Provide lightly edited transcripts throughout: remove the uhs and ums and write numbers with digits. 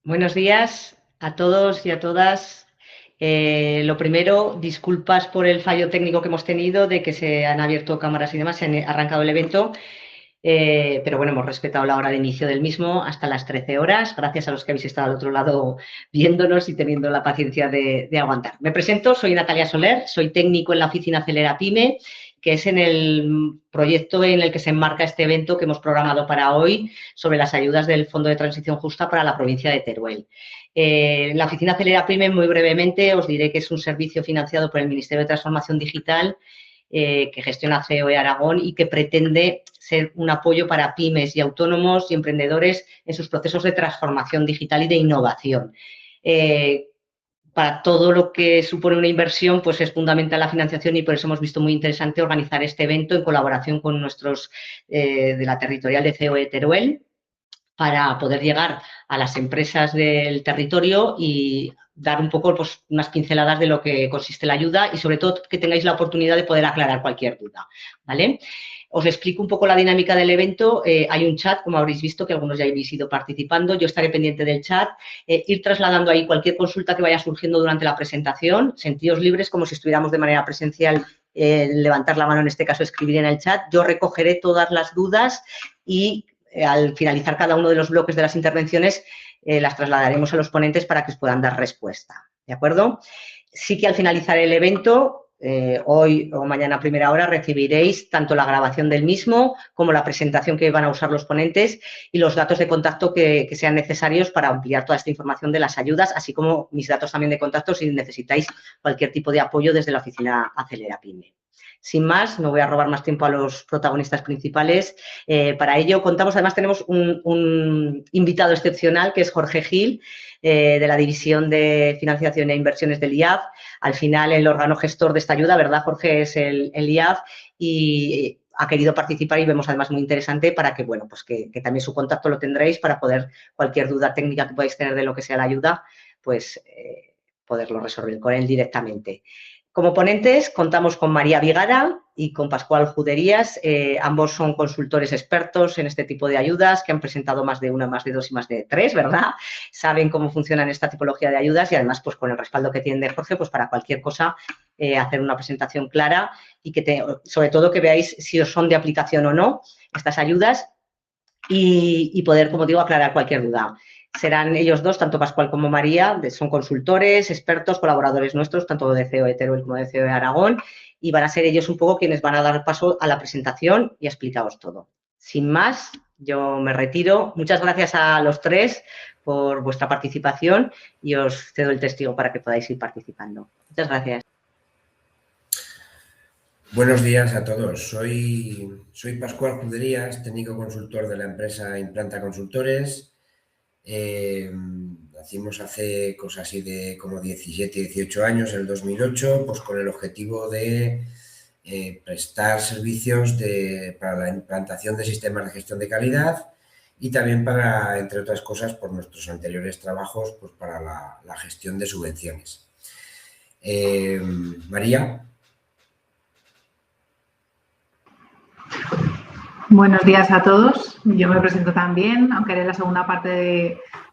Buenos días a todos y a todas. Lo primero, disculpas por el fallo técnico que hemos tenido de que se han abierto cámaras y demás, se han arrancado el evento, pero bueno, hemos respetado la hora de inicio del mismo hasta las 13 horas. Gracias a los que habéis estado al otro lado viéndonos y teniendo la paciencia de aguantar. Me presento, soy Natalia Soler, soy técnico en la oficina Acelera Pyme, que es en el proyecto en el que se enmarca este evento que hemos programado para hoy sobre las ayudas del Fondo de Transición Justa para la provincia de Teruel. La oficina Acelera Pyme, muy brevemente, os diré que es un servicio financiado por el Ministerio de Transformación Digital que gestiona COE Aragón y que pretende ser un apoyo para pymes y autónomos y emprendedores en sus procesos de transformación digital y de innovación. Para todo lo que supone una inversión, pues es fundamental la financiación y por eso hemos visto muy interesante organizar este evento en colaboración con nuestros de la territorial de COE Teruel para poder llegar a las empresas del territorio y dar un poco pues, unas pinceladas de lo que consiste la ayuda y sobre todo que tengáis la oportunidad de poder aclarar cualquier duda, ¿vale? Os explico un poco la dinámica del evento. Hay un chat, como habréis visto, que algunos ya habéis ido participando. Yo estaré pendiente del chat. Ir trasladando ahí cualquier consulta que vaya surgiendo durante la presentación. Sentíos libres como si estuviéramos de manera presencial. Levantar la mano, en este caso, escribir en el chat. Yo recogeré todas las dudas y al finalizar cada uno de los bloques de las intervenciones, las trasladaremos a los ponentes para que os puedan dar respuesta. ¿De acuerdo? Sí que al finalizar el evento, hoy o mañana a primera hora, recibiréis tanto la grabación del mismo como la presentación que van a usar los ponentes y los datos de contacto que sean necesarios para ampliar toda esta información de las ayudas, así como mis datos también de contacto si necesitáis cualquier tipo de apoyo desde la oficina Acelera Pyme. Sin más, no voy a robar más tiempo a los protagonistas principales. Para ello contamos, además tenemos un invitado excepcional que es Jorge Gil, de la División de Financiación e Inversiones del IAF. Al final, el órgano gestor de esta ayuda, ¿verdad, Jorge? Es el IAF y ha querido participar y vemos además muy interesante para que, bueno, pues que también su contacto lo tendréis para poder, cualquier duda técnica que podáis tener de lo que sea la ayuda, pues poderlo resolver con él directamente. Como ponentes contamos con María Vigara y con Pascual Juderías. Ambos son consultores expertos en este tipo de ayudas que han presentado más de una, más de dos y más de tres, ¿verdad? Saben cómo funcionan esta tipología de ayudas y además pues con el respaldo que tienen de Jorge pues para cualquier cosa hacer una presentación clara y que sobre todo que veáis si os son de aplicación o no estas ayudas y poder, como digo, aclarar cualquier duda. Serán ellos dos, tanto Pascual como María, son consultores, expertos, colaboradores nuestros, tanto de COE Teruel como de COE Aragón, y van a ser ellos un poco quienes van a dar paso a la presentación y a explicaros todo. Sin más, yo me retiro. Muchas gracias a los tres por vuestra participación y os cedo el testigo para que podáis ir participando. Muchas gracias. Buenos días a todos. Soy Pascual Juderías, técnico consultor de la empresa Implanta Consultores. Nacimos hace cosas así de como 17, 18 años, en el 2008, pues con el objetivo de prestar servicios para la implantación de sistemas de gestión de calidad y también para, entre otras cosas, por nuestros anteriores trabajos, pues para la gestión de subvenciones. María. Buenos días a todos. Yo me presento también, aunque haré la segunda parte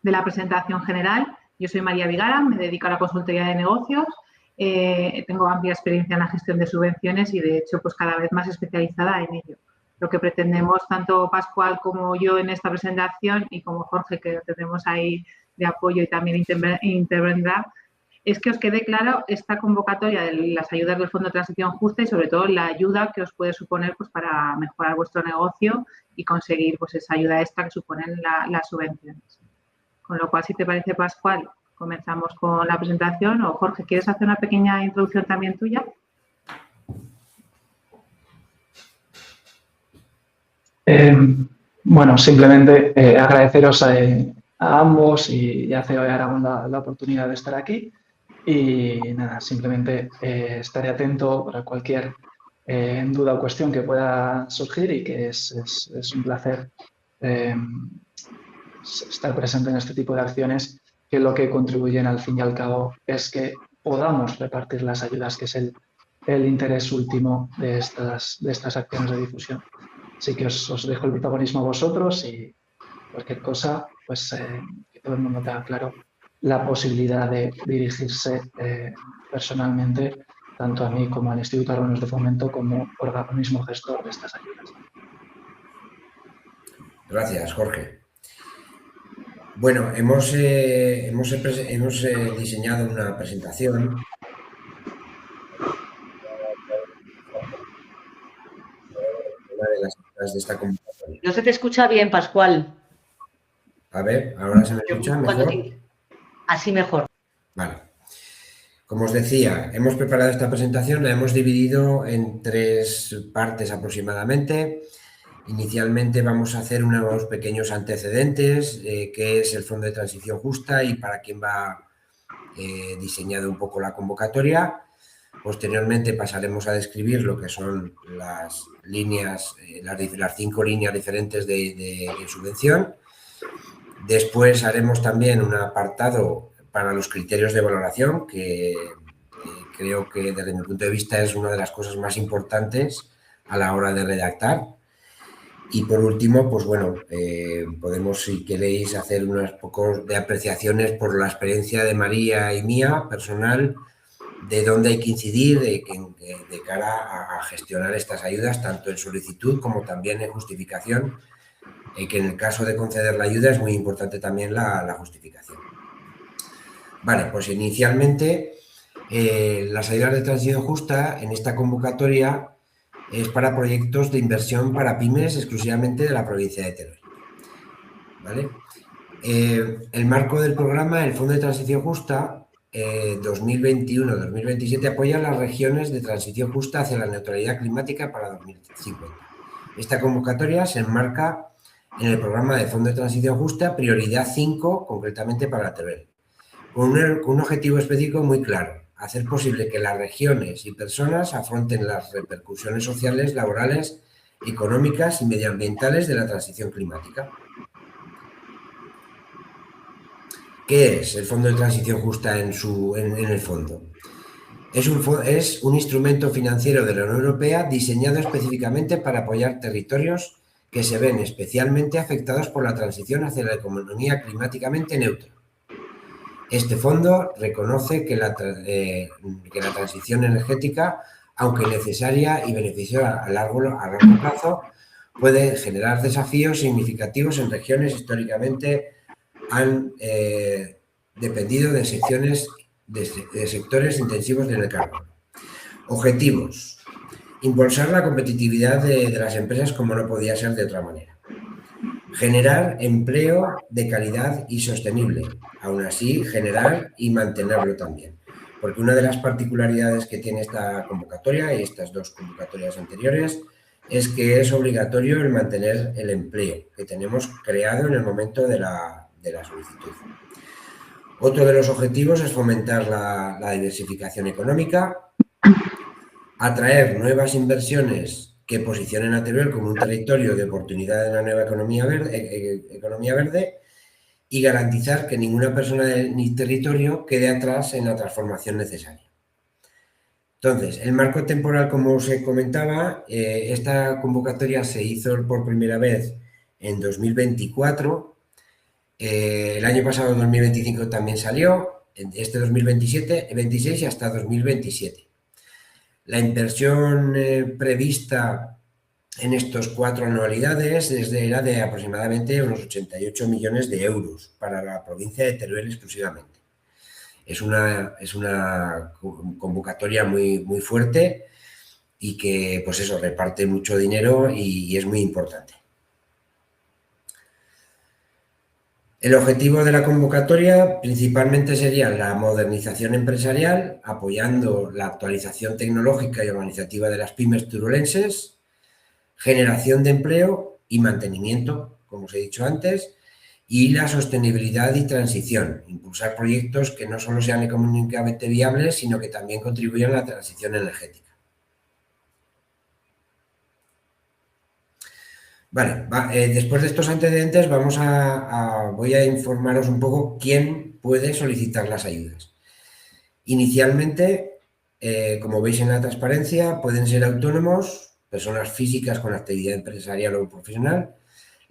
de la presentación general. Yo soy María Vigara, me dedico a la consultoría de negocios. Tengo amplia experiencia en la gestión de subvenciones y, de hecho, pues cada vez más especializada en ello. Lo que pretendemos, tanto Pascual como yo en esta presentación y como Jorge, que lo tendremos ahí de apoyo y también intervendrá, es que os quede claro esta convocatoria de las ayudas del Fondo de Transición Justa y, sobre todo, la ayuda que os puede suponer pues, para mejorar vuestro negocio y conseguir pues, esa ayuda extra que suponen las subvenciones. Con lo cual, si te parece, Pascual, comenzamos con la presentación. O, Jorge, ¿quieres hacer una pequeña introducción también tuya? Bueno, simplemente agradeceros a ambos y a COE Aragón la oportunidad de estar aquí. Y nada, simplemente estaré atento para cualquier duda o cuestión que pueda surgir y que es un placer estar presente en este tipo de acciones que lo que contribuyen al fin y al cabo es que podamos repartir las ayudas, que es el interés último de estas acciones de difusión. Así que os dejo el protagonismo a vosotros y cualquier cosa, pues todo el mundo tenga claro la posibilidad de dirigirse personalmente tanto a mí como al Instituto Arbonos de Fomento como organismo gestor de estas ayudas. Gracias, Jorge. Bueno, hemos diseñado una presentación de las ayudas de esta convocatoria. No se te escucha bien, Pascual. A ver, ¿ahora se me escucha mejor? Así mejor. Vale. Como os decía, hemos preparado esta presentación, la hemos dividido en 3 partes aproximadamente. Inicialmente vamos a hacer unos pequeños antecedentes, qué es el Fondo de Transición Justa y para quién va diseñado un poco la convocatoria. Posteriormente pasaremos a describir lo que son las líneas, las 5 líneas diferentes de subvención. Después haremos también un apartado para los criterios de valoración, que creo que desde mi punto de vista es una de las cosas más importantes a la hora de redactar. Y por último, pues bueno, podemos, si queréis, hacer unos pocos de apreciaciones por la experiencia de María y mía, personal, de dónde hay que incidir de cara a gestionar estas ayudas, tanto en solicitud como también en justificación, que en el caso de conceder la ayuda es muy importante también la justificación. Vale, pues inicialmente las ayudas de transición justa en esta convocatoria es para proyectos de inversión para pymes exclusivamente de la provincia de Teruel. ¿Vale? El marco del programa, el Fondo de Transición Justa 2021-2027 apoya a las regiones de transición justa hacia la neutralidad climática para 2050. Esta convocatoria se enmarca en el programa de Fondo de Transición Justa, prioridad 5, concretamente para Teruel, con un objetivo específico muy claro: hacer posible que las regiones y personas afronten las repercusiones sociales, laborales, económicas y medioambientales de la transición climática. ¿Qué es el Fondo de Transición Justa en el fondo? Es un instrumento financiero de la Unión Europea diseñado específicamente para apoyar territorios que se ven especialmente afectados por la transición hacia la economía climáticamente neutra. Este fondo reconoce que la transición energética, aunque necesaria y beneficiosa a largo plazo, puede generar desafíos significativos en regiones que históricamente han dependido de sectores intensivos en el carbono. Objetivos: impulsar la competitividad de las empresas como no podía ser de otra manera. Generar empleo de calidad y sostenible. Aún así, generar y mantenerlo también. Porque una de las particularidades que tiene esta convocatoria y estas 2 convocatorias anteriores es que es obligatorio el mantener el empleo que tenemos creado en el momento de la solicitud. Otro de los objetivos es fomentar la diversificación económica, atraer nuevas inversiones que posicionen a Teruel como un territorio de oportunidad en la nueva economía verde y garantizar que ninguna persona ni territorio quede atrás en la transformación necesaria. Entonces, el marco temporal, como os comentaba, esta convocatoria se hizo por primera vez en 2024. El año pasado, 2025, también salió, este 2026 y hasta 2027. La inversión prevista en estos 4 anualidades era de aproximadamente unos 88 millones de euros para la provincia de Teruel exclusivamente. Es una convocatoria muy fuerte y que, pues eso, reparte mucho dinero y es muy importante. El objetivo de la convocatoria principalmente sería la modernización empresarial, apoyando la actualización tecnológica y organizativa de las pymes teruelenses, generación de empleo y mantenimiento, como os he dicho antes, y la sostenibilidad y transición, impulsar proyectos que no solo sean económicamente viables, sino que también contribuyan a la transición energética. Vale, después de estos antecedentes voy a informaros un poco quién puede solicitar las ayudas. Inicialmente, como veis en la transparencia, pueden ser autónomos, personas físicas con actividad empresarial o profesional,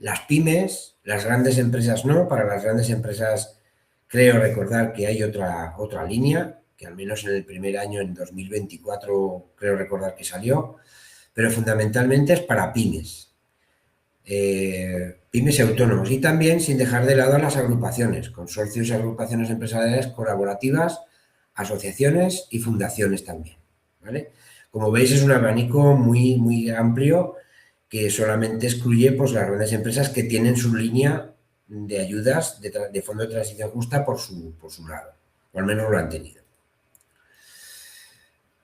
Las pymes, las grandes empresas no. Para las grandes empresas creo recordar que hay otra línea, que al menos en el primer año, en 2024, creo recordar que salió, pero fundamentalmente es para pymes. Pymes y autónomos, y también sin dejar de lado a las agrupaciones, consorcios y agrupaciones empresariales colaborativas, asociaciones y fundaciones también, ¿vale? Como veis, es un abanico muy, muy amplio que solamente excluye pues, las grandes empresas que tienen su línea de ayudas de Fondo de Transición Justa por su lado, o al menos lo han tenido.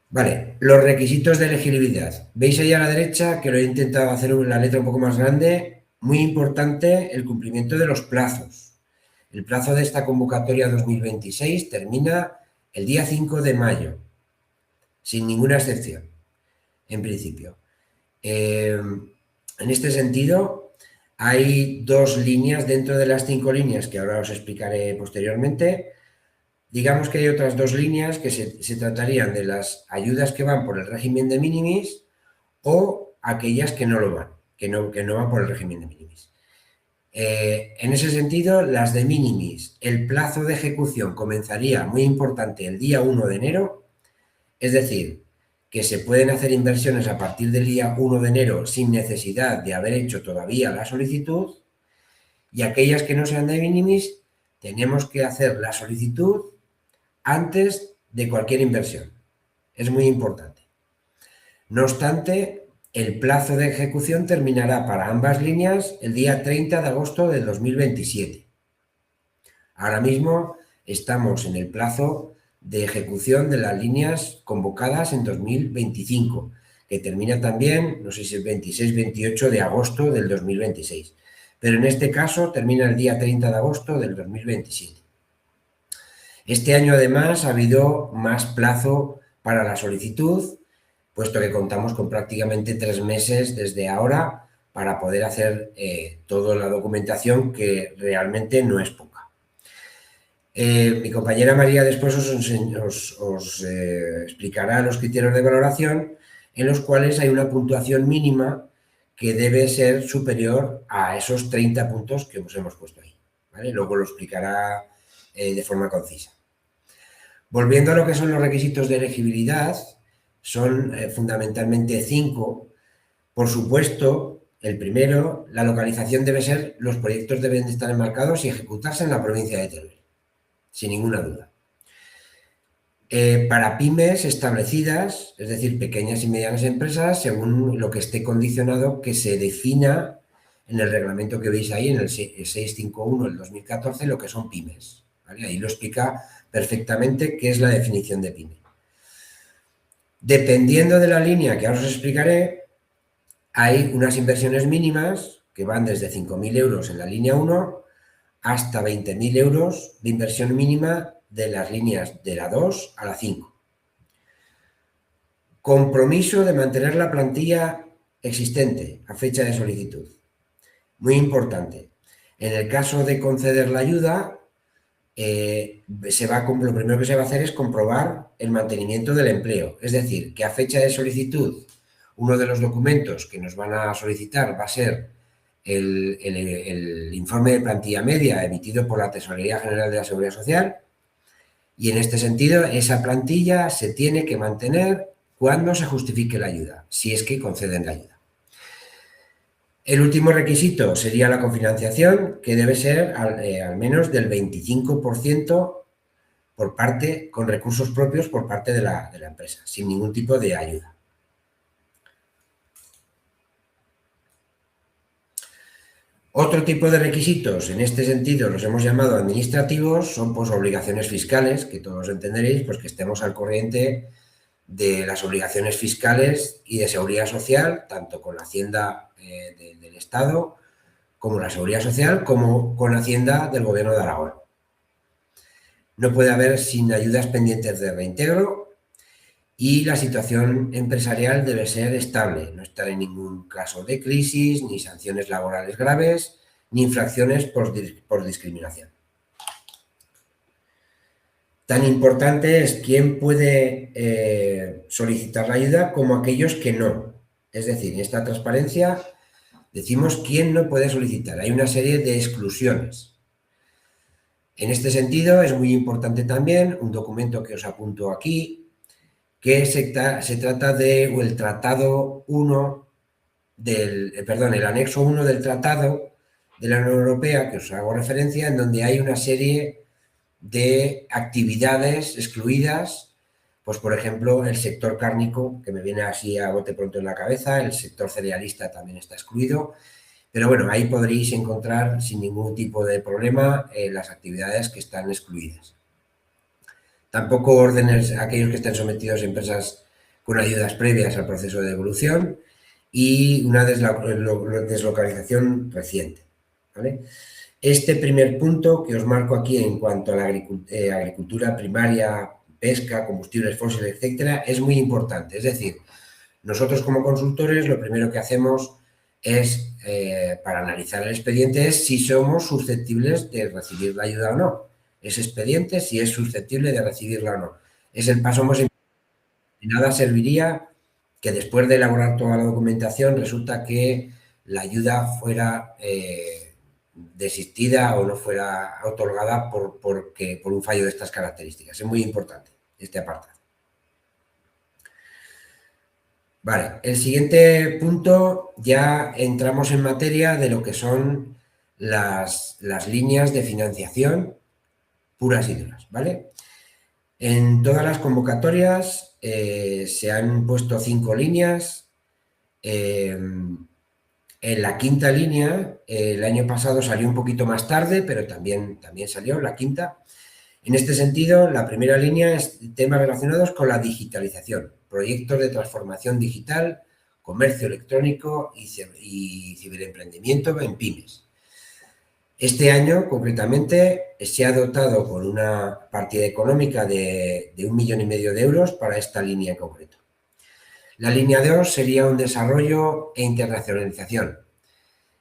Vale, los requisitos de elegibilidad. Veis ahí a la derecha que lo he intentado hacer en la letra un poco más grande. Muy importante el cumplimiento de los plazos. El plazo de esta convocatoria 2026 termina el día 5 de mayo, sin ninguna excepción, en principio. En este sentido, hay 2 líneas dentro de las 5 líneas que ahora os explicaré posteriormente. Digamos que hay otras 2 líneas que se tratarían de las ayudas que van por el régimen de minimis o aquellas que no lo van, que no van por el régimen de minimis. En ese sentido, las de minimis, el plazo de ejecución comenzaría, muy importante, el día 1 de enero, es decir, que se pueden hacer inversiones a partir del día 1 de enero sin necesidad de haber hecho todavía la solicitud, y aquellas que no sean de minimis, tenemos que hacer la solicitud antes de cualquier inversión. Es muy importante. No obstante, el plazo de ejecución terminará para ambas líneas el día 30 de agosto de 2027. Ahora mismo estamos en el plazo de ejecución de las líneas convocadas en 2025, que termina también, no sé si el 26-28 de agosto del 2026. Pero en este caso termina el día 30 de agosto del 2027. Este año, además, ha habido más plazo para la solicitud, puesto que contamos con prácticamente 3 meses desde ahora para poder hacer toda la documentación, que realmente no es poca. Mi compañera María después os explicará los criterios de valoración, en los cuales hay una puntuación mínima que debe ser superior a esos 30 puntos que os hemos puesto ahí, ¿vale? Luego lo explicará de forma concisa. Volviendo a lo que son los requisitos de elegibilidad, son fundamentalmente 5. Por supuesto, el primero, la localización debe ser, los proyectos deben de estar enmarcados y ejecutarse en la provincia de Teruel, sin ninguna duda. Para pymes establecidas, es decir, pequeñas y medianas empresas, según lo que esté condicionado, que se defina en el reglamento que veis ahí, en el 651 del 2014, lo que son pymes, ¿vale? Ahí lo explica perfectamente qué es la definición de pyme. Dependiendo de la línea que ahora os explicaré, hay unas inversiones mínimas que van desde 5.000 euros en la línea 1 hasta 20.000 euros de inversión mínima de las líneas de la 2 a la 5. Compromiso de mantener la plantilla existente a fecha de solicitud. Muy importante. En el caso de conceder la ayuda, lo primero que se va a hacer es comprobar el mantenimiento del empleo. Es decir, que a fecha de solicitud, uno de los documentos que nos van a solicitar va a ser el informe de plantilla media emitido por la Tesorería General de la Seguridad Social, y en este sentido esa plantilla se tiene que mantener cuando se justifique la ayuda, si es que conceden la ayuda. El último requisito sería la cofinanciación, que debe ser al menos del 25% con recursos propios por parte de la empresa, sin ningún tipo de ayuda. Otro tipo de requisitos, en este sentido los hemos llamado administrativos, son pues obligaciones fiscales, que todos entenderéis, pues que estemos al corriente de las obligaciones fiscales y de seguridad social, tanto con la Hacienda del Estado, como la Seguridad Social, como con la Hacienda del Gobierno de Aragón. No puede haber sin ayudas pendientes de reintegro, y la situación empresarial debe ser estable, no estar en ningún caso de crisis, ni sanciones laborales graves, ni infracciones por discriminación. Tan importante es quién puede solicitar la ayuda como aquellos que no. Es decir, en esta transparencia Decimos quién no puede solicitar. Hay una serie de exclusiones. En este sentido, es muy importante también un documento que os apunto aquí, que se trata de el Tratado 1 el anexo 1 del Tratado de la Unión Europea, que os hago referencia, en donde hay una serie de actividades excluidas, pues por ejemplo el sector cárnico, que me viene así a bote pronto en la cabeza, el sector cerealista también está excluido, pero bueno, ahí podréis encontrar sin ningún tipo de problema las actividades que están excluidas. Tampoco órdenes aquellos que estén sometidos a empresas con ayudas previas al proceso de devolución y una deslocalización reciente, ¿vale? Este primer punto que os marco aquí en cuanto a la agricultura primaria, pesca, combustibles fósiles, etcétera, es muy importante. Es decir, nosotros como consultores lo primero que hacemos es, para analizar el expediente, es si somos susceptibles de recibir la ayuda o no. Ese expediente, si es susceptible de recibirla o no. Es el paso más importante. De nada serviría que después de elaborar toda la documentación resulta que la ayuda fuera desistida o no fuera otorgada por un fallo de estas características. Es muy importante este apartado. Vale, el siguiente punto, ya entramos en materia de lo que son las líneas de financiación puras y duras, ¿vale? En todas las convocatorias se han puesto 5 líneas. En la quinta línea, el año pasado salió un poquito más tarde, pero también salió la quinta. En este sentido, la primera línea es temas relacionados con la digitalización, proyectos de transformación digital, comercio electrónico y ciberemprendimiento en pymes. Este año, concretamente, se ha dotado con una partida económica de 1,5 millones de euros para esta línea en concreto. La línea 2 sería un desarrollo e internacionalización.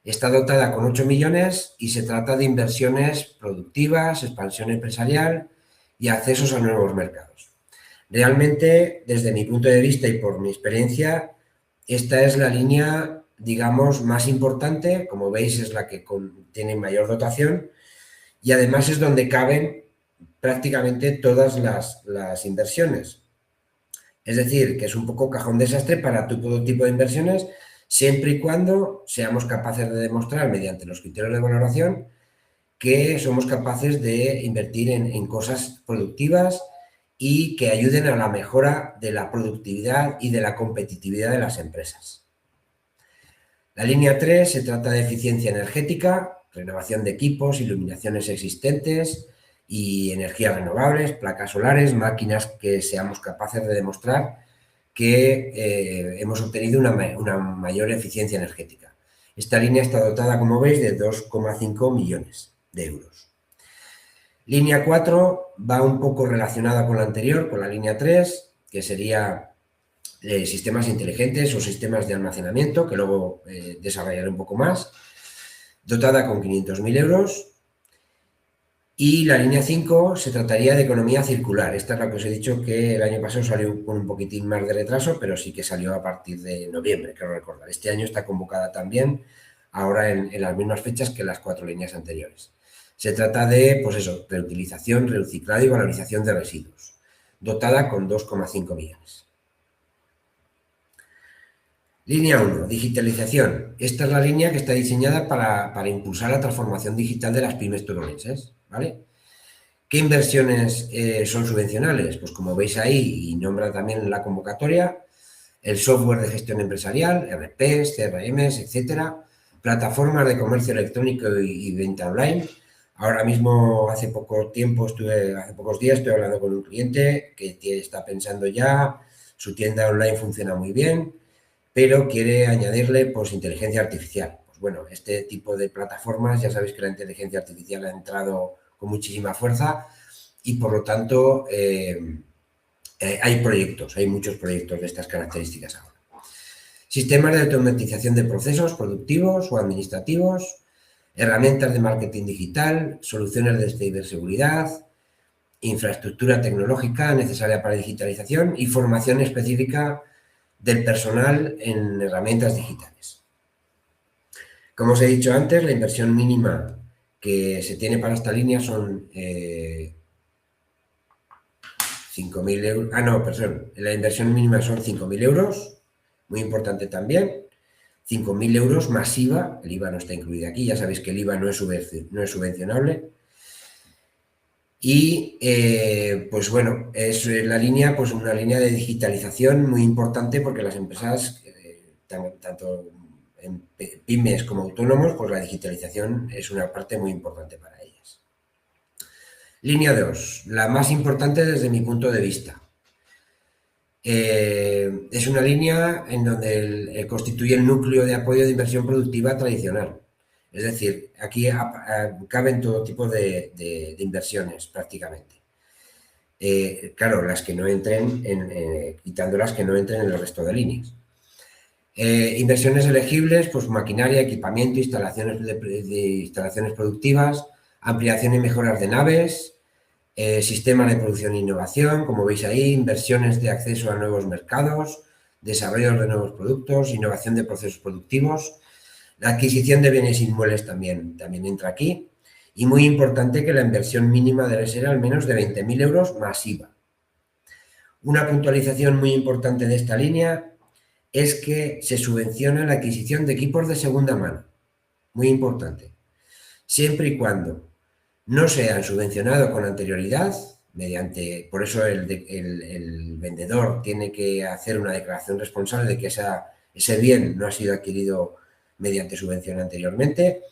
Está dotada con 8 millones y se trata de inversiones productivas, expansión empresarial y accesos a nuevos mercados. Realmente, desde mi punto de vista y por mi experiencia, esta es la línea, digamos, más importante. Como veis, es la que tiene mayor dotación y además es donde caben prácticamente todas las inversiones. Es decir, que es un poco cajón desastre para todo tipo de inversiones, siempre y cuando seamos capaces de demostrar mediante los criterios de valoración que somos capaces de invertir en cosas productivas y que ayuden a la mejora de la productividad y de la competitividad de las empresas. La línea 3 se trata de eficiencia energética, renovación de equipos, iluminaciones existentes y energías renovables, placas solares, máquinas que seamos capaces de demostrar que hemos obtenido una mayor eficiencia energética. Esta línea está dotada, como veis, de 2,5 millones de euros. Línea 4 va un poco relacionada con la anterior, con la línea 3, que sería sistemas inteligentes o sistemas de almacenamiento, que luego desarrollaré un poco más, dotada con 500.000 euros. Y la línea 5 se trataría de economía circular. Esta es la que os he dicho que el año pasado salió con un poquitín más de retraso, pero sí que salió a partir de noviembre, creo recordar. Este año está convocada también, ahora en las mismas fechas que las 4 líneas anteriores. Se trata de, pues eso, reutilización, reciclado y valorización de residuos, dotada con 2,5 millones. Línea 1, digitalización. Esta es la línea que está diseñada para impulsar la transformación digital de las pymes turolenses, ¿vale? ¿Qué inversiones son subvencionales? Pues como veis ahí, y nombra también en la convocatoria, el software de gestión empresarial, ERPs, CRMs, etcétera, plataformas de comercio electrónico y venta online. Ahora mismo, hace pocos días, estoy hablando con un cliente que está pensando ya, su tienda online funciona muy bien, pero quiere añadirle pues inteligencia artificial. Pues bueno, este tipo de plataformas, ya sabéis que la inteligencia artificial ha entrado con muchísima fuerza y por lo tanto hay muchos proyectos de estas características ahora. Sistemas de automatización de procesos productivos o administrativos, herramientas de marketing digital, soluciones de ciberseguridad, infraestructura tecnológica necesaria para digitalización y formación específica del personal en herramientas digitales. Como os he dicho antes, la inversión mínima que se tiene para esta línea son 5.000 euros. Ah, no, perdón. La inversión mínima son 5.000 euros, muy importante también. 5.000 euros más IVA, el IVA no está incluido aquí, ya sabéis que el IVA no es subvencionable. Y pues bueno, es la línea, pues una línea de digitalización muy importante porque las empresas, tanto en pymes como autónomos, pues la digitalización es una parte muy importante para ellas. Línea 2, la más importante desde mi punto de vista. Es una línea en donde constituye el núcleo de apoyo de inversión productiva tradicional. Es decir, aquí caben todo tipo de inversiones prácticamente. Claro, las que no entren, quitando las que no entren en el resto de líneas. Inversiones elegibles, pues maquinaria, equipamiento, instalaciones productivas, ampliación y mejoras de naves, sistemas de producción e innovación, como veis ahí, inversiones de acceso a nuevos mercados, desarrollo de nuevos productos, innovación de procesos productivos, la adquisición de bienes inmuebles también entra aquí, y muy importante que la inversión mínima debe ser al menos de 20.000 euros más IVA. Una puntualización muy importante de esta línea es que se subvenciona la adquisición de equipos de segunda mano, muy importante, siempre y cuando no sean subvencionados con anterioridad, por eso el vendedor tiene que hacer una declaración responsable de que ese bien no ha sido adquirido mediante subvención anteriormente,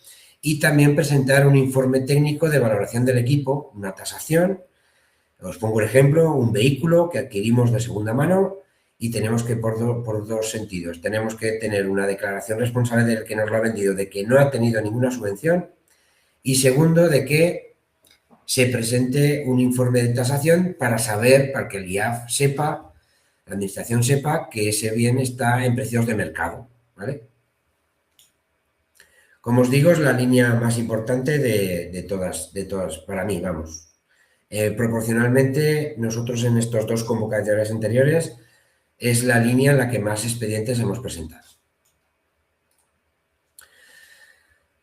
y también presentar un informe técnico de valoración del equipo, una tasación. Os pongo el ejemplo, un vehículo que adquirimos de segunda mano y tenemos que, por dos sentidos, tenemos que tener una declaración responsable del que nos lo ha vendido de que no ha tenido ninguna subvención, y segundo, de que se presente un informe de tasación para que el IAF sepa, la administración sepa que ese bien está en precios de mercado, ¿vale? Como os digo, es la línea más importante de todas, para mí, vamos. Proporcionalmente, nosotros en estos dos convocatorias anteriores es la línea en la que más expedientes hemos presentado.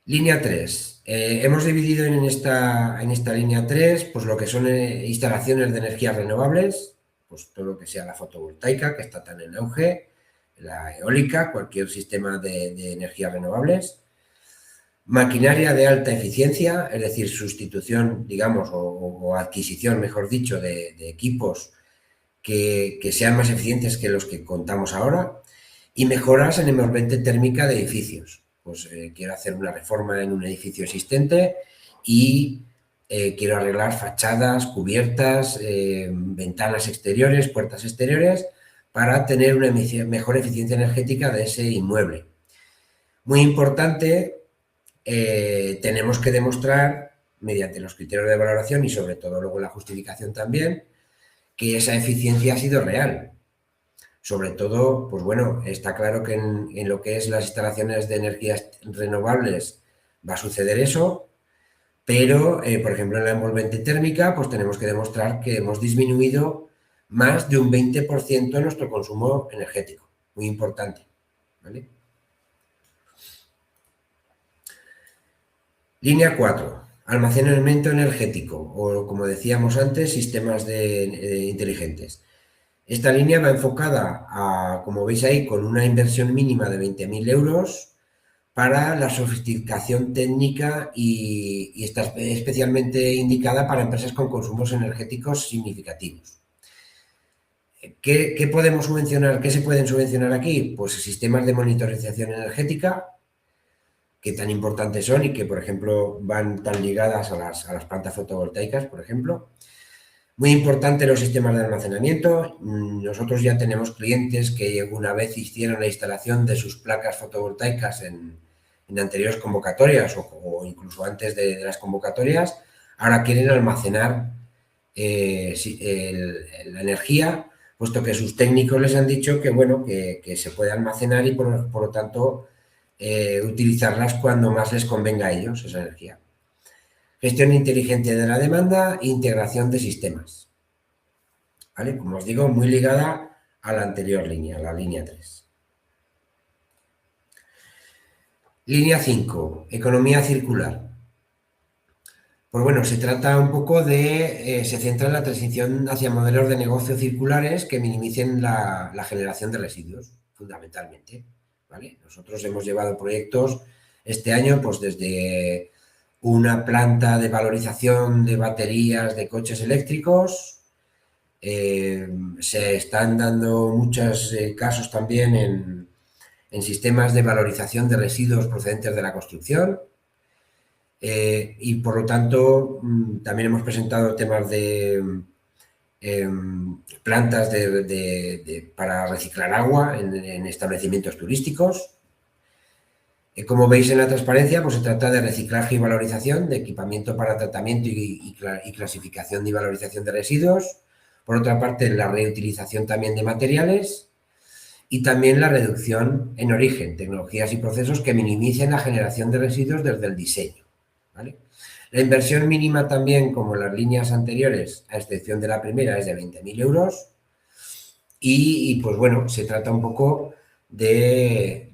Línea 3. Hemos dividido en esta línea 3 pues lo que son instalaciones de energías renovables, pues todo lo que sea la fotovoltaica, que está tan en auge, la eólica, cualquier sistema de energías renovables, maquinaria de alta eficiencia, es decir, sustitución, digamos, o adquisición, mejor dicho, de equipos que sean más eficientes que los que contamos ahora, y mejoras en envolvente térmica de edificios. Pues quiero hacer una reforma en un edificio existente y quiero arreglar fachadas, cubiertas, ventanas exteriores, puertas exteriores, para tener una mejor eficiencia energética de ese inmueble. Muy importante, tenemos que demostrar, mediante los criterios de valoración y sobre todo luego la justificación también, que esa eficiencia ha sido real. Sobre todo, pues bueno, está claro que en lo que es las instalaciones de energías renovables va a suceder eso, pero, por ejemplo, en la envolvente térmica, pues tenemos que demostrar que hemos disminuido más de un 20% nuestro consumo energético. Muy importante, ¿vale? Línea 4. Almacenamiento energético, o como decíamos antes, sistemas inteligentes. Esta línea va enfocada como veis ahí, con una inversión mínima de 20.000 euros para la sofisticación técnica y está especialmente indicada para empresas con consumos energéticos significativos. ¿Qué podemos subvencionar? ¿Qué se pueden subvencionar aquí? Pues sistemas de monitorización energética, que tan importantes son y que, por ejemplo, van tan ligadas a las plantas fotovoltaicas, por ejemplo. Muy importante los sistemas de almacenamiento. Nosotros ya tenemos clientes que una vez hicieron la instalación de sus placas fotovoltaicas en anteriores convocatorias o incluso antes de las convocatorias, ahora quieren almacenar la energía, puesto que sus técnicos les han dicho que, bueno, que se puede almacenar y por lo tanto utilizarlas cuando más les convenga a ellos, esa energía. Gestión inteligente de la demanda e integración de sistemas. ¿Vale? Como os digo, muy ligada a la anterior línea, la línea 3. Línea 5, economía circular. Pues bueno, se trata un poco de, se centra en la transición hacia modelos de negocio circulares que minimicen la generación de residuos, fundamentalmente, ¿vale? Nosotros hemos llevado proyectos este año, pues desde una planta de valorización de baterías de coches eléctricos, se están dando muchos casos también en sistemas de valorización de residuos procedentes de la construcción. Y por lo tanto, también hemos presentado temas de plantas para reciclar agua en establecimientos turísticos. Como veis en la transparencia, pues se trata de reciclaje y valorización de equipamiento para tratamiento y clasificación y valorización de residuos. Por otra parte, la reutilización también de materiales y también la reducción en origen, tecnologías y procesos que minimicen la generación de residuos desde el diseño, ¿vale? La inversión mínima también, como en las líneas anteriores, a excepción de la primera, es de 20.000 euros. Y pues bueno, se trata un poco de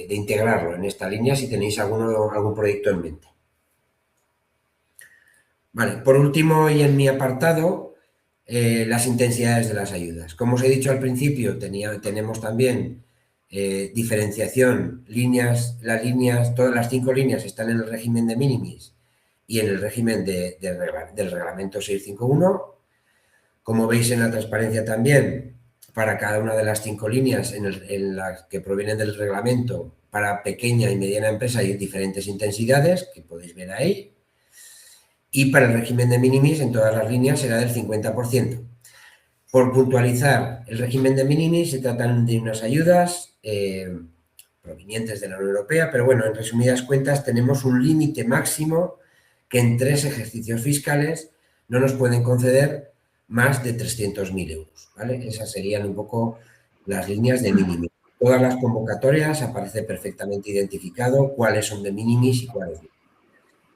integrarlo en esta línea si tenéis algún proyecto en mente. Vale, por último y en mi apartado, las intensidades de las ayudas. Como os he dicho al principio, tenemos también diferenciación, todas las 5 líneas están en el régimen de minimis y en el régimen del reglamento 651. Como veis en la transparencia también, para cada una de las 5 líneas en las que provienen del reglamento, para pequeña y mediana empresa hay diferentes intensidades, que podéis ver ahí. Y para el régimen de minimis, en todas las líneas, será del 50%. Por puntualizar, el régimen de minimis se tratan de unas ayudas provenientes de la Unión Europea, pero bueno, en resumidas cuentas, tenemos un límite máximo que en 3 ejercicios fiscales no nos pueden conceder más de 300.000 euros, ¿vale? Esas serían un poco las líneas de minimis. Todas las convocatorias aparece perfectamente identificado cuáles son de minimis y cuáles no.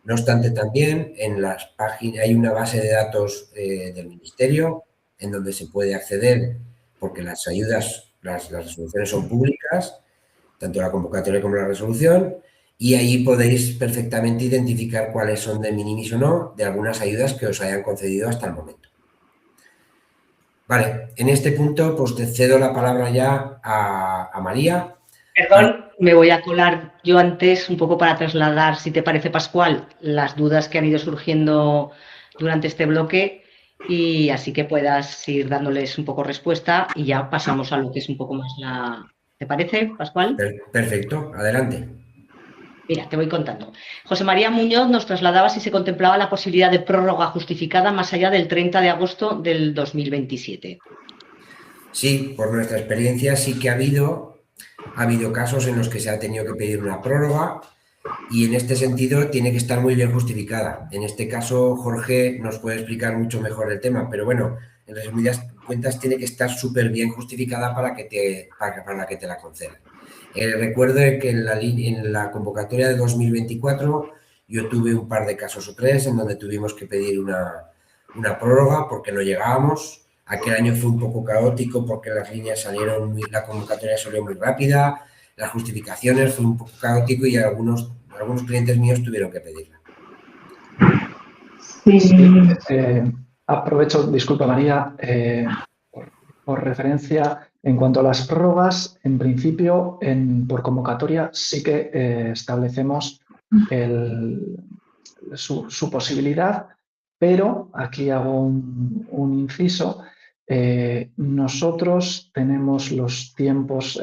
No obstante, también en las páginas hay una base de datos del Ministerio en donde se puede acceder, porque las ayudas, las resoluciones son públicas, tanto la convocatoria como la resolución, y ahí podéis perfectamente identificar cuáles son de minimis o no de algunas ayudas que os hayan concedido hasta el momento. Vale, en este punto pues te cedo la palabra ya a María. Perdón, me voy a colar yo antes un poco para trasladar, si te parece, Pascual, las dudas que han ido surgiendo durante este bloque y así que puedas ir dándoles un poco respuesta y ya pasamos a lo que es un poco más la... ¿Te parece, Pascual? Perfecto, adelante. Mira, te voy contando. José María Muñoz nos trasladaba si se contemplaba la posibilidad de prórroga justificada más allá del 30 de agosto del 2027. Sí, por nuestra experiencia sí que ha habido casos en los que se ha tenido que pedir una prórroga y en este sentido tiene que estar muy bien justificada. En este caso, Jorge nos puede explicar mucho mejor el tema, pero bueno, en resumidas cuentas tiene que estar súper bien justificada para que te la concedan. Recuerdo que en la convocatoria de 2024 yo tuve un par de casos o 3 en donde tuvimos que pedir una prórroga porque no llegábamos. Aquel año fue un poco caótico porque las líneas la convocatoria salió muy rápida, las justificaciones fue un poco caótico y algunos clientes míos tuvieron que pedirla. Sí, aprovecho, disculpa María, por referencia, en cuanto a las prórrogas, en principio, por convocatoria sí que establecemos su posibilidad, pero aquí hago un inciso. Nosotros tenemos los tiempos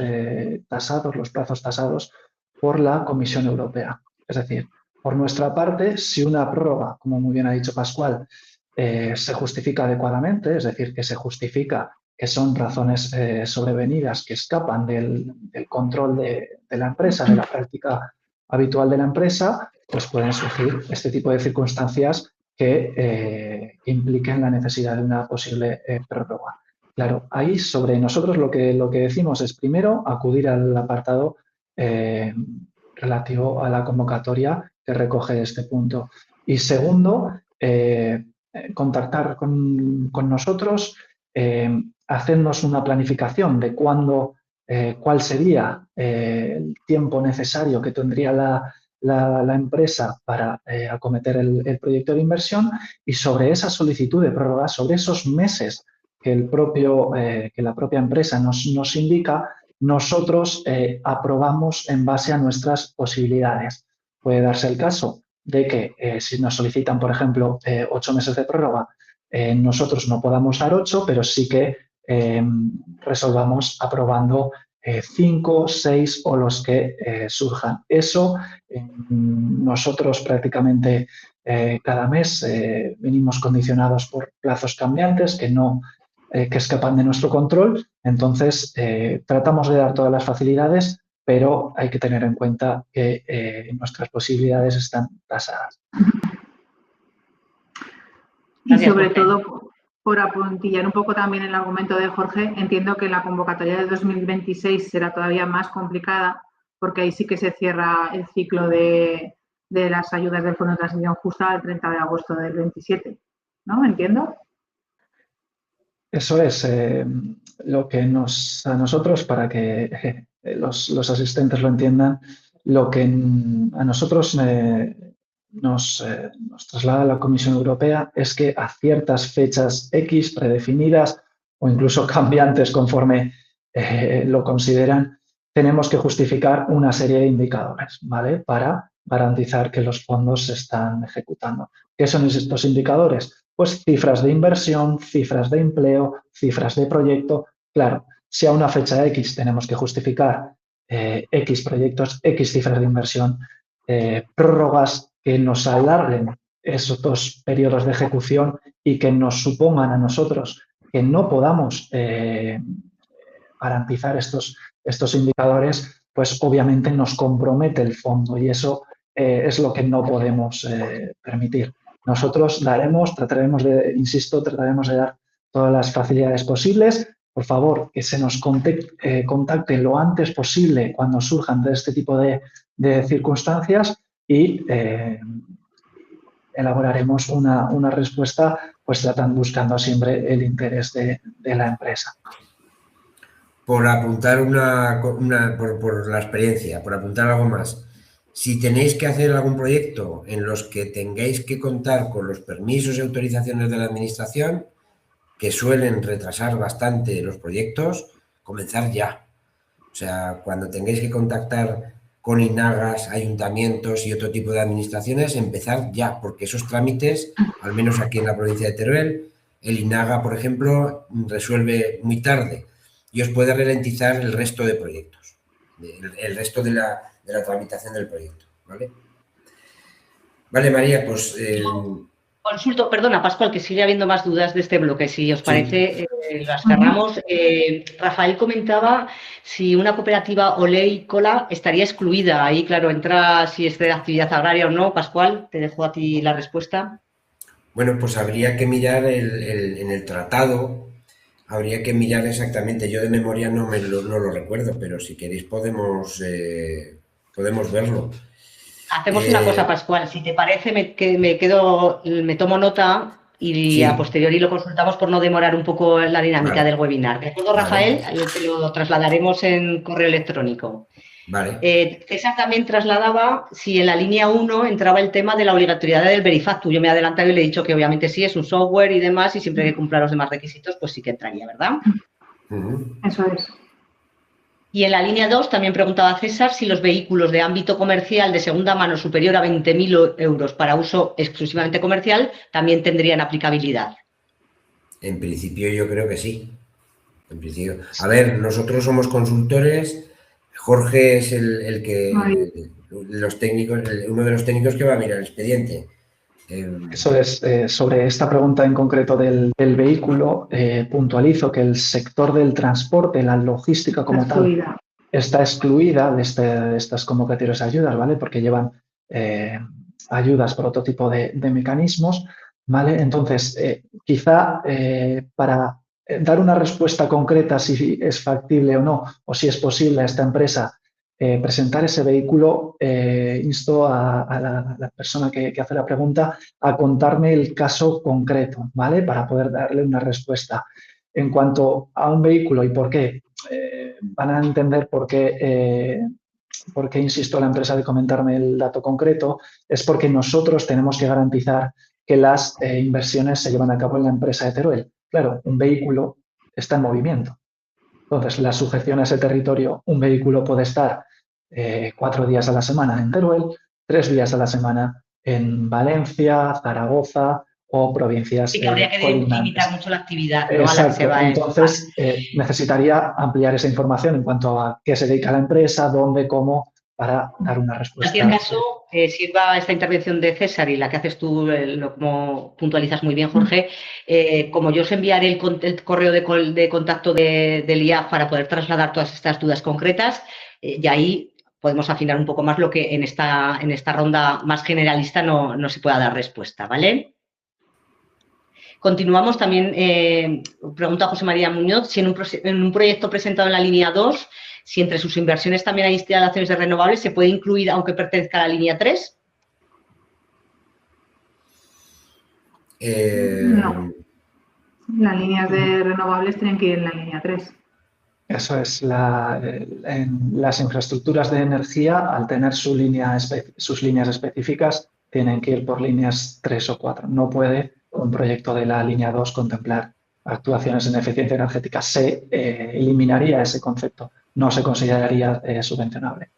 tasados, los plazos tasados por la Comisión Europea. Es decir, por nuestra parte, si una prórroga, como muy bien ha dicho Pascual, se justifica adecuadamente, es decir, que se justifica que son razones sobrevenidas que escapan del control de la empresa, de la práctica habitual de la empresa, pues pueden surgir este tipo de circunstancias que impliquen la necesidad de una posible prórroga. Claro, ahí sobre nosotros lo que decimos es primero acudir al apartado relativo a la convocatoria que recoge este punto. Y segundo, contactar con nosotros, hacernos una planificación de cuándo cuál sería el tiempo necesario que tendría la empresa para acometer el proyecto de inversión, y sobre esa solicitud de prórroga, sobre esos meses que la propia empresa nos indica, nosotros aprobamos en base a nuestras posibilidades. Puede darse el caso de que si nos solicitan, por ejemplo, 8 meses de prórroga, nosotros no podamos dar 8, pero sí que resolvamos aprobando 5, 6 o los que surjan. Eso nosotros prácticamente cada mes venimos condicionados por plazos cambiantes que escapan de nuestro control. Entonces, tratamos de dar todas las facilidades, pero hay que tener en cuenta que nuestras posibilidades están tasadas. Y sobre todo, por apuntillar un poco también el argumento de Jorge, entiendo que la convocatoria de 2026 será todavía más complicada, porque ahí sí que se cierra el ciclo de las ayudas del Fondo de Transición Justa el 30 de agosto del 27, ¿no? ¿Entiendo? Eso es lo que a nosotros, para que los asistentes lo entiendan, lo que a nosotros nos traslada la Comisión Europea es que a ciertas fechas X predefinidas o incluso cambiantes conforme lo consideran, tenemos que justificar una serie de indicadores, ¿vale? Para garantizar que los fondos se están ejecutando. ¿Qué son estos indicadores? Pues cifras de inversión, cifras de empleo, cifras de proyecto. Claro, si a una fecha X tenemos que justificar X proyectos, X cifras de inversión, prórrogas que nos alarguen esos 2 periodos de ejecución y que nos supongan a nosotros que no podamos garantizar estos indicadores, pues obviamente nos compromete el fondo, y eso es lo que no podemos permitir. Nosotros trataremos de dar todas las facilidades posibles. Por favor, que se nos contacte lo antes posible cuando surjan de este tipo de circunstancias, y elaboraremos una respuesta, pues buscando siempre el interés de la empresa. Por apuntar por la experiencia, por apuntar algo más. Si tenéis que hacer algún proyecto en los que tengáis que contar con los permisos y autorizaciones de la Administración, que suelen retrasar bastante los proyectos, comenzar ya. O sea, cuando tengáis que contactar con INAGAS, ayuntamientos y otro tipo de administraciones, empezar ya, porque esos trámites, al menos aquí en la provincia de Teruel, el INAGA, por ejemplo, resuelve muy tarde y os puede ralentizar el resto de proyectos, el resto de la tramitación del proyecto, ¿vale? Vale, María, pues... Consulto, perdona, Pascual, que sigue habiendo más dudas de este bloque. Si os parece, las cerramos. Rafael comentaba si una cooperativa oleícola estaría excluida. Ahí, claro, entra si es de actividad agraria o no. Pascual, te dejo a ti la respuesta. Bueno, pues habría que mirar en el tratado, habría que mirar exactamente. Yo de memoria no lo recuerdo, pero si queréis podemos verlo. Hacemos una cosa, Pascual, si te parece me tomo nota y a posteriori lo consultamos por no demorar un poco la dinámica del webinar. ¿De acuerdo, Rafael? Te lo trasladaremos en correo electrónico. Vale. César también trasladaba si en la línea 1 entraba el tema de la obligatoriedad del Verifactu. Yo me he adelantado y le he dicho que obviamente sí, es un software y demás, y siempre que cumpla los demás requisitos, pues sí que entraría, ¿verdad? Eso es. Y en la línea 2 también preguntaba César si los vehículos de ámbito comercial de segunda mano superior a 20.000 euros para uso exclusivamente comercial también tendrían aplicabilidad. En principio yo creo que sí. En principio. A ver, nosotros somos consultores. Jorge es uno de los técnicos que va a mirar el expediente. Eso es, sobre esta pregunta en concreto del vehículo, puntualizo que el sector del transporte, la logística como tal, está excluida de estas convocatorias de ayudas, ¿vale? Porque llevan ayudas por otro tipo de mecanismos, ¿vale? Entonces, quizá para dar una respuesta concreta si es factible o no, o si es posible a esta empresa presentar ese vehículo, insto a la persona que hace la pregunta a contarme el caso concreto, ¿vale? Para poder darle una respuesta. En cuanto a un vehículo y por qué, van a entender por qué insisto a la empresa de comentarme el dato concreto, es porque nosotros tenemos que garantizar que las inversiones se llevan a cabo en la empresa de Teruel. Claro, un vehículo está en movimiento. Entonces, la sujeción a ese territorio, un vehículo puede estar 4 días a la semana en Teruel, 3 días a la semana en Valencia, Zaragoza o provincias Sí, que habría que colindantes. limitar mucho la actividad, ¿no? Exacto. A la que se va Entonces, necesitaría ampliar esa información en cuanto a qué se dedica la empresa, dónde, cómo, para dar una respuesta. En cualquier caso, sirva esta intervención de César y la que haces tú, como puntualizas muy bien, Jorge, como yo os enviaré el correo de contacto del IAF para poder trasladar todas estas dudas concretas, y ahí podemos afinar un poco más lo que en esta ronda más generalista no se pueda dar respuesta, ¿vale? Continuamos también, pregunta José María Muñoz, si en un proyecto presentado en la línea 2, si entre sus inversiones también hay instalaciones de renovables, ¿se puede incluir aunque pertenezca a la línea 3? No. Las líneas de renovables tienen que ir en la línea 3. Eso es, en las infraestructuras de energía, al tener sus líneas específicas, tienen que ir por líneas 3 o 4. No puede un proyecto de la línea 2 contemplar actuaciones en eficiencia energética. Se eliminaría ese concepto, no se consideraría subvencionable.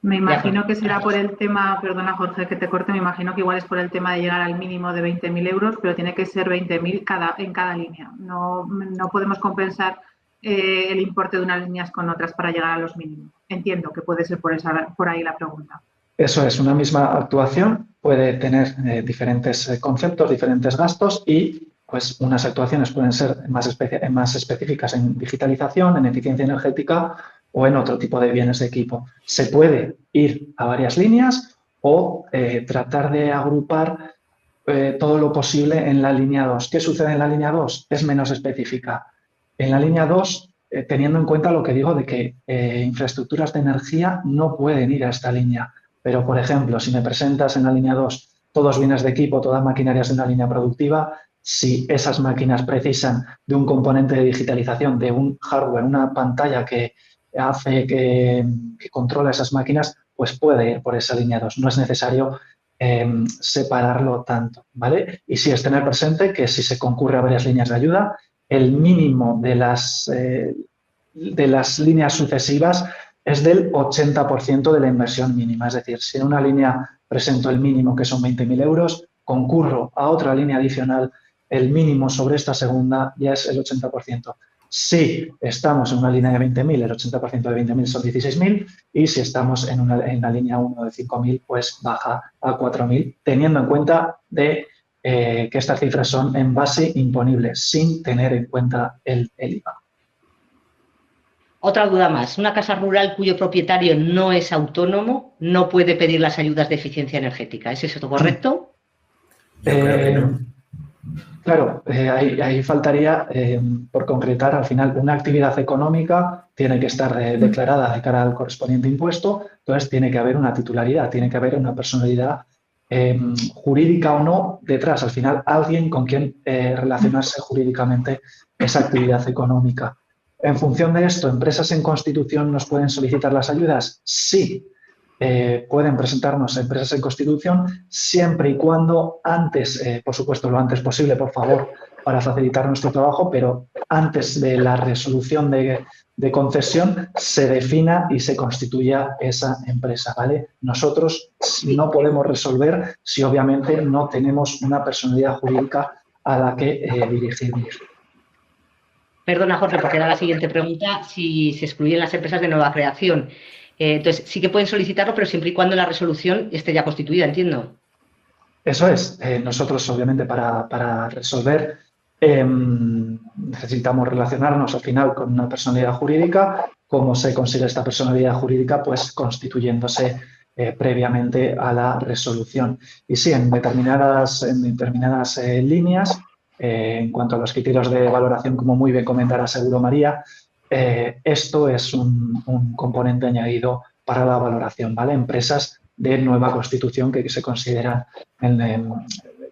Me imagino que será por el tema, perdona Jorge que te corte, me imagino que igual es por el tema de llegar al mínimo de 20.000 euros, pero tiene que ser 20.000 en cada línea. No podemos compensar el importe de unas líneas con otras para llegar a los mínimos. Entiendo que puede ser por ahí la pregunta. Eso es, una misma actuación puede tener diferentes conceptos, diferentes gastos y pues unas actuaciones pueden ser más específicas en digitalización, en eficiencia energética o en otro tipo de bienes de equipo. Se puede ir a varias líneas o tratar de agrupar todo lo posible en la línea 2. ¿Qué sucede en la línea 2? Es menos específica. En la línea 2, teniendo en cuenta lo que digo de que infraestructuras de energía no pueden ir a esta línea. Pero, por ejemplo, si me presentas en la línea 2 todos bienes de equipo, todas maquinarias de una línea productiva, si esas máquinas precisan de un componente de digitalización, de un hardware, una pantalla que hace que controla esas máquinas, pues puede ir por esa línea 2. No es necesario separarlo tanto, ¿vale? Y sí es tener presente que si se concurre a varias líneas de ayuda, el mínimo de las líneas sucesivas es del 80% de la inversión mínima. Es decir, si en una línea presento el mínimo, que son 20.000 euros, concurro a otra línea adicional, el mínimo sobre esta segunda ya es el 80%. Si estamos en una línea de 20.000, el 80% de 20.000 son 16.000 y si estamos en la línea 1 de 5.000, pues baja a 4.000, teniendo en cuenta que estas cifras son en base imponible, sin tener en cuenta el IVA. Otra duda más. Una casa rural cuyo propietario no es autónomo no puede pedir las ayudas de eficiencia energética. ¿Es eso correcto? Yo creo que no. Claro, ahí faltaría, por concretar, al final, una actividad económica tiene que estar declarada de cara al correspondiente impuesto, entonces tiene que haber una titularidad, tiene que haber una personalidad jurídica o no detrás, al final alguien con quien relacionarse jurídicamente esa actividad económica. En función de esto, ¿empresas en constitución nos pueden solicitar las ayudas? Sí. Pueden presentarnos empresas en constitución siempre y cuando antes, por supuesto, lo antes posible, por favor, para facilitar nuestro trabajo, pero antes de la resolución de concesión se defina y se constituya esa empresa, ¿vale? Nosotros no podemos resolver si obviamente no tenemos una personalidad jurídica a la que dirigirnos. Perdona, Jorge, porque era la siguiente pregunta, si se excluyen las empresas de nueva creación. Entonces, sí que pueden solicitarlo, pero siempre y cuando la resolución esté ya constituida, entiendo. Eso es. Nosotros, obviamente, para resolver, necesitamos relacionarnos al final con una personalidad jurídica. ¿Cómo se consigue esta personalidad jurídica? Pues constituyéndose previamente a la resolución. Y sí, en determinadas líneas, en cuanto a los criterios de valoración, como muy bien comentará seguro María, esto es un componente añadido para la valoración, ¿vale? Empresas de nueva constitución que se consideran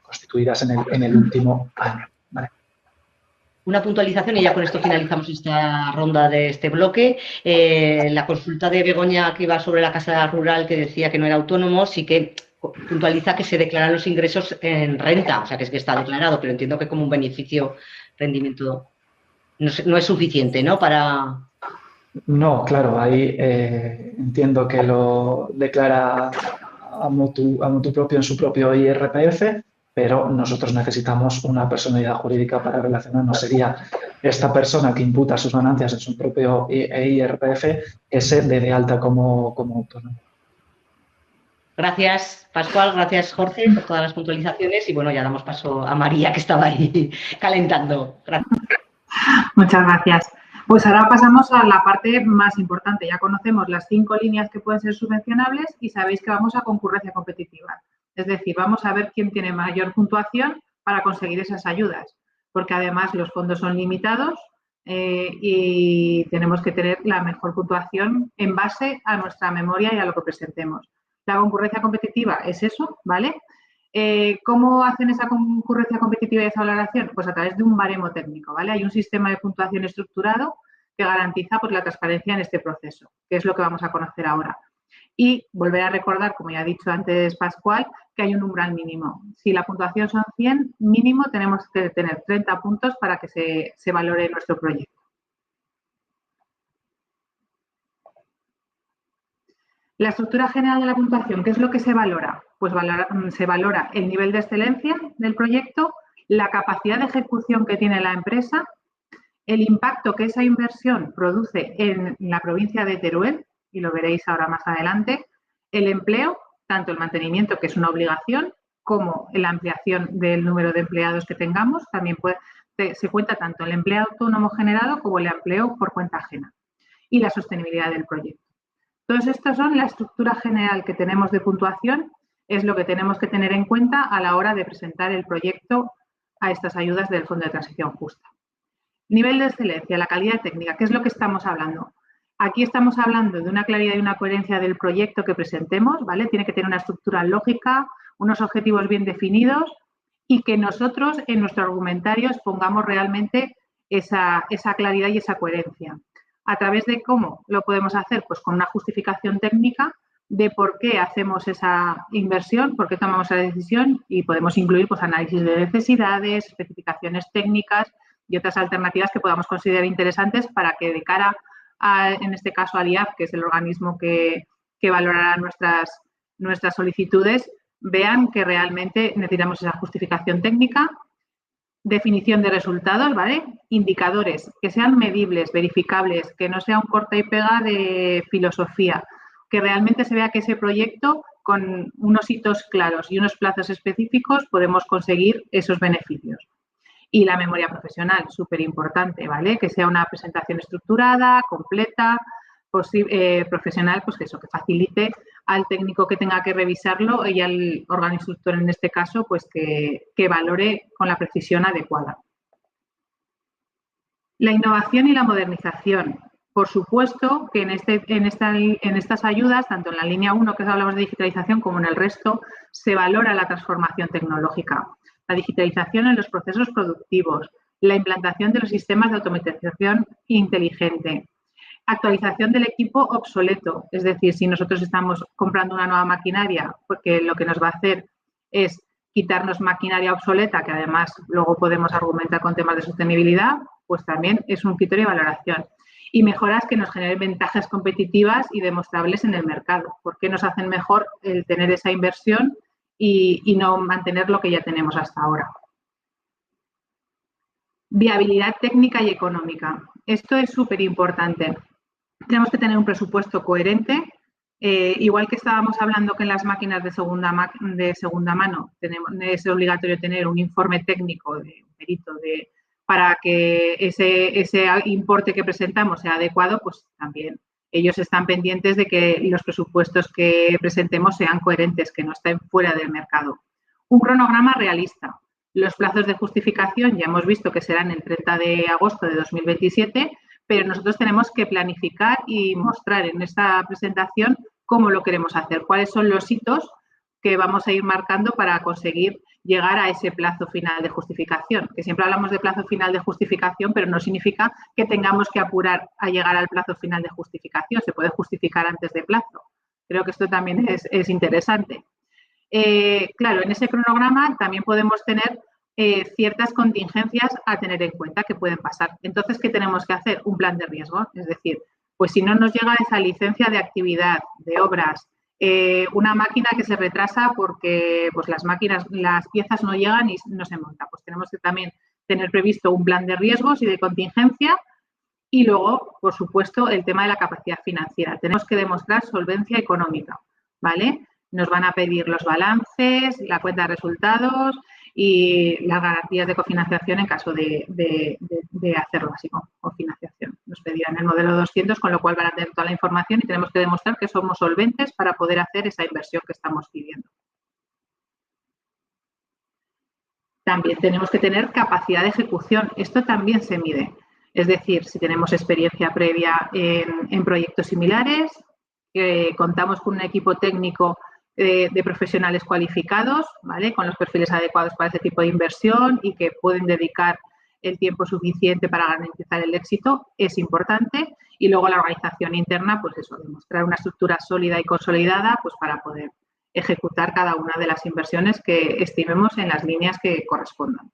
constituidas en el último año, ¿vale? Una puntualización y ya con esto finalizamos esta ronda de este bloque. La consulta de Begoña que iba sobre la casa rural, que decía que no era autónomo, sí que puntualiza que se declaran los ingresos en renta, o sea que es que está declarado, pero entiendo que como un beneficio, rendimiento, no es suficiente, ¿no? Para... No, claro, ahí entiendo que lo declara a motu propio en su propio IRPF, pero nosotros necesitamos una personalidad jurídica para relacionarnos. Sería esta persona que imputa sus ganancias en su propio IRPF que se dé de alta como autónomo. Gracias, Pascual, gracias, Jorge, por todas las puntualizaciones y bueno, ya damos paso a María, que estaba ahí calentando. Gracias. Muchas gracias. Pues ahora pasamos a la parte más importante. Ya conocemos las 5 líneas que pueden ser subvencionables y sabéis que vamos a concurrencia competitiva. Es decir, vamos a ver quién tiene mayor puntuación para conseguir esas ayudas, porque además los fondos son limitados y tenemos que tener la mejor puntuación en base a nuestra memoria y a lo que presentemos. La concurrencia competitiva es eso, ¿vale? ¿Cómo hacen esa concurrencia competitiva y esa valoración? Pues a través de un baremo técnico, ¿vale? Hay un sistema de puntuación estructurado que garantiza pues, la transparencia en este proceso, que es lo que vamos a conocer ahora. Y volver a recordar, como ya ha dicho antes Pascual, que hay un umbral mínimo. Si la puntuación son 100, mínimo tenemos que tener 30 puntos para que se valore nuestro proyecto. La estructura general de la puntuación, ¿qué es lo que se valora? Pues se valora el nivel de excelencia del proyecto, la capacidad de ejecución que tiene la empresa, el impacto que esa inversión produce en la provincia de Teruel, y lo veréis ahora más adelante, el empleo, tanto el mantenimiento, que es una obligación, como la ampliación del número de empleados que tengamos. También se cuenta tanto el empleo autónomo generado como el empleo por cuenta ajena. Y la sostenibilidad del proyecto. Todos estos son la estructura general que tenemos de puntuación, es lo que tenemos que tener en cuenta a la hora de presentar el proyecto a estas ayudas del Fondo de Transición Justa. Nivel de excelencia, la calidad técnica, ¿qué es lo que estamos hablando? Aquí estamos hablando de una claridad y una coherencia del proyecto que presentemos, ¿vale? Tiene que tener una estructura lógica, unos objetivos bien definidos y que nosotros en nuestro argumentario pongamos realmente esa claridad y esa coherencia. ¿A través de cómo lo podemos hacer? Pues con una justificación técnica de por qué hacemos esa inversión, por qué tomamos esa decisión y podemos incluir pues, análisis de necesidades, especificaciones técnicas y otras alternativas que podamos considerar interesantes para que de cara a, en este caso, al IAF, que es el organismo que valorará nuestras solicitudes, vean que realmente necesitamos esa justificación técnica. Definición de resultados, ¿vale? Indicadores que sean medibles, verificables, que no sea un corta y pega de filosofía, que realmente se vea que ese proyecto con unos hitos claros y unos plazos específicos podemos conseguir esos beneficios. Y la memoria profesional, súper importante, ¿vale? Que sea una presentación estructurada, completa, profesional, pues que eso, que facilite al técnico que tenga que revisarlo y al órgano instructor en este caso, pues que valore con la precisión adecuada. La innovación y la modernización. Por supuesto que en estas ayudas, tanto en la línea 1 que hablamos de digitalización como en el resto, se valora la transformación tecnológica, la digitalización en los procesos productivos, la implantación de los sistemas de automatización inteligente, actualización del equipo obsoleto, es decir, si nosotros estamos comprando una nueva maquinaria, porque lo que nos va a hacer es quitarnos maquinaria obsoleta, que además luego podemos argumentar con temas de sostenibilidad, pues también es un criterio de valoración. Y mejoras que nos generen ventajas competitivas y demostrables en el mercado, porque nos hacen mejor el tener esa inversión y no mantener lo que ya tenemos hasta ahora. Viabilidad técnica y económica. Esto es súper importante. Tenemos que tener un presupuesto coherente. Igual que estábamos hablando que en las máquinas de segunda mano es obligatorio tener un informe técnico de un perito para que ese importe que presentamos sea adecuado, pues también ellos están pendientes de que los presupuestos que presentemos sean coherentes, que no estén fuera del mercado. Un cronograma realista. Los plazos de justificación ya hemos visto que serán el 30 de agosto de 2027, pero nosotros tenemos que planificar y mostrar en esta presentación cómo lo queremos hacer, cuáles son los hitos que vamos a ir marcando para conseguir llegar a ese plazo final de justificación. Que siempre hablamos de plazo final de justificación, pero no significa que tengamos que apurar a llegar al plazo final de justificación. Se puede justificar antes de plazo. Creo que esto también es interesante. Claro, en ese cronograma también podemos tener ciertas contingencias a tener en cuenta que pueden pasar. Entonces, ¿qué tenemos que hacer? Un plan de riesgo. Es decir, pues si no nos llega esa licencia de actividad, de obras, una máquina que se retrasa porque pues las piezas no llegan y no se monta, pues tenemos que también tener previsto un plan de riesgos y de contingencia. Y luego, por supuesto, el tema de la capacidad financiera. Tenemos que demostrar solvencia económica, ¿vale? Nos van a pedir los balances, la cuenta de resultados y las garantías de cofinanciación en caso de hacerlo así con cofinanciación. Nos pedirán el modelo 200, con lo cual van a tener toda la información y tenemos que demostrar que somos solventes para poder hacer esa inversión que estamos pidiendo. También tenemos que tener capacidad de ejecución. Esto también se mide. Es decir, si tenemos experiencia previa en proyectos similares, contamos con un equipo técnico de profesionales cualificados, ¿vale? Con los perfiles adecuados para ese tipo de inversión y que pueden dedicar el tiempo suficiente para garantizar el éxito, es importante. Y luego la organización interna, pues eso, demostrar una estructura sólida y consolidada pues para poder ejecutar cada una de las inversiones que estimemos en las líneas que correspondan.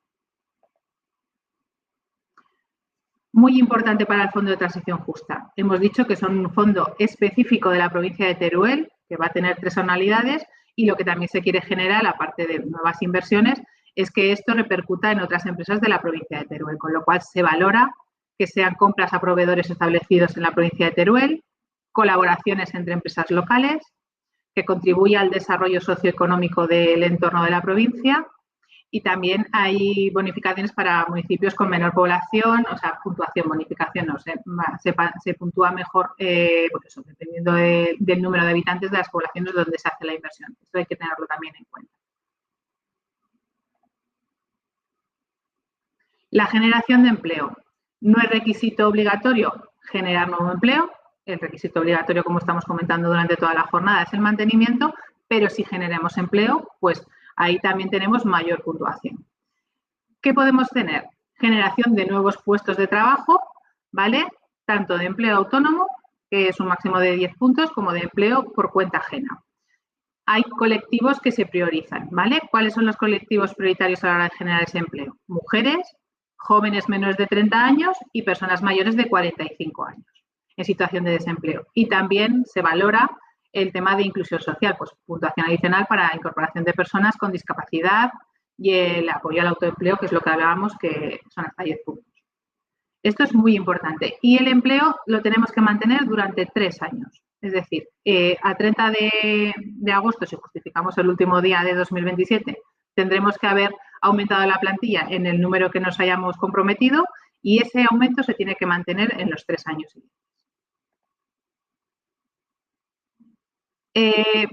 Muy importante para el Fondo de Transición Justa. Hemos dicho que son un fondo específico de la provincia de Teruel, que va a tener 3 anualidades, y lo que también se quiere generar, aparte de nuevas inversiones, es que esto repercuta en otras empresas de la provincia de Teruel, con lo cual se valora que sean compras a proveedores establecidos en la provincia de Teruel, colaboraciones entre empresas locales, que contribuya al desarrollo socioeconómico del entorno de la provincia. Y también hay bonificaciones para municipios con menor población, o sea, puntuación, bonificación, no sé, se puntúa mejor, pues eso, dependiendo del número de habitantes de las poblaciones donde se hace la inversión. Esto hay que tenerlo también en cuenta. La generación de empleo. No es requisito obligatorio generar nuevo empleo. El requisito obligatorio, como estamos comentando durante toda la jornada, es el mantenimiento, pero si generemos empleo, pues ahí también tenemos mayor puntuación. ¿Qué podemos tener? Generación de nuevos puestos de trabajo, ¿vale? Tanto de empleo autónomo, que es un máximo de 10 puntos, como de empleo por cuenta ajena. Hay colectivos que se priorizan, ¿vale? ¿Cuáles son los colectivos prioritarios a la hora de generar ese empleo? Mujeres, jóvenes menores de 30 años y personas mayores de 45 años en situación de desempleo. Y también se valora el tema de inclusión social, pues puntuación adicional para incorporación de personas con discapacidad y el apoyo al autoempleo, que es lo que hablábamos, que son hasta 10 puntos. Esto es muy importante. Y el empleo lo tenemos que mantener durante 3 años. Es decir, a 30 de agosto, si justificamos el último día de 2027, tendremos que haber aumentado la plantilla en el número que nos hayamos comprometido y ese aumento se tiene que mantener en los 3 años siguientes.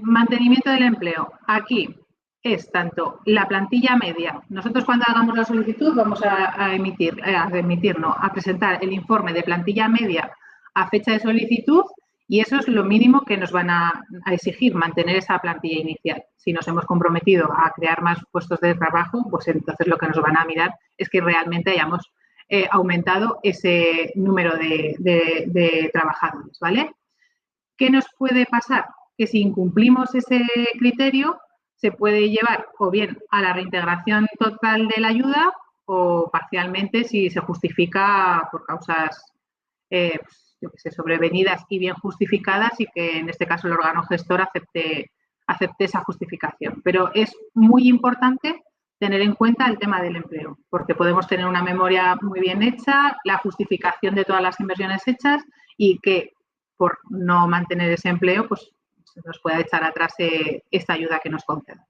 Mantenimiento del empleo. Aquí es tanto la plantilla media. Nosotros cuando hagamos la solicitud vamos a presentar el informe de plantilla media a fecha de solicitud y eso es lo mínimo que nos van a exigir, mantener esa plantilla inicial. Si nos hemos comprometido a crear más puestos de trabajo, pues entonces lo que nos van a mirar es que realmente hayamos aumentado ese número de trabajadores, ¿vale? ¿Qué nos puede pasar? Que si incumplimos ese criterio, se puede llevar o bien a la reintegración total de la ayuda o parcialmente si se justifica por causas yo qué sé, sobrevenidas y bien justificadas y que en este caso el órgano gestor acepte esa justificación. Pero es muy importante tener en cuenta el tema del empleo, porque podemos tener una memoria muy bien hecha, la justificación de todas las inversiones hechas y que por no mantener ese empleo, pues se nos pueda echar atrás esta ayuda que nos conceda.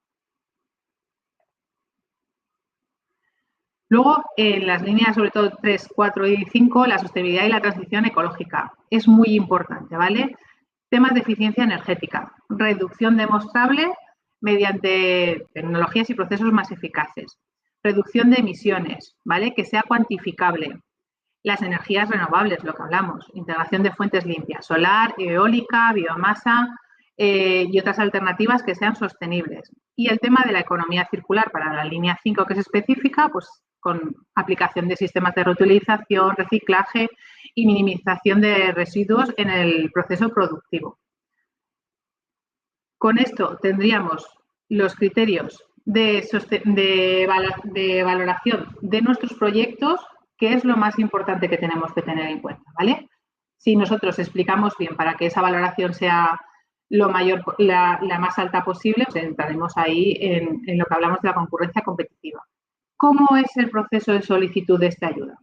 Luego, en las líneas, sobre todo 3, 4 y 5, la sostenibilidad y la transición ecológica. Es muy importante, ¿vale? Temas de eficiencia energética, reducción demostrable mediante tecnologías y procesos más eficaces, reducción de emisiones, ¿vale? Que sea cuantificable. Las energías renovables, lo que hablamos, integración de fuentes limpias, solar, eólica, biomasa, y otras alternativas que sean sostenibles. Y el tema de la economía circular para la línea 5, que es específica, pues con aplicación de sistemas de reutilización, reciclaje y minimización de residuos en el proceso productivo. Con esto tendríamos los criterios de valoración de nuestros proyectos, que es lo más importante que tenemos que tener en cuenta, ¿vale? Si nosotros explicamos bien para que esa valoración sea la más alta posible, pues entraremos ahí en lo que hablamos de la concurrencia competitiva. ¿Cómo es el proceso de solicitud de esta ayuda?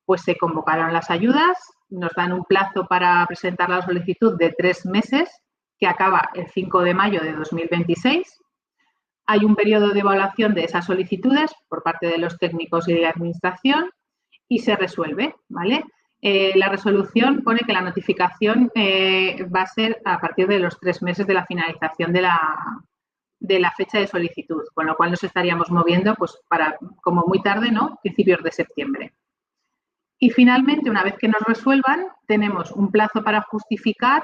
Pues se convocaron las ayudas, nos dan un plazo para presentar la solicitud de 3 meses, que acaba el 5 de mayo de 2026. Hay un periodo de evaluación de esas solicitudes por parte de los técnicos y de la administración y se resuelve, ¿vale? La resolución pone que la notificación va a ser a partir de los 3 meses de la finalización de la fecha de solicitud, con lo cual nos estaríamos moviendo pues para, como muy tarde, ¿no?, principios de septiembre. Y finalmente, una vez que nos resuelvan, tenemos un plazo para justificar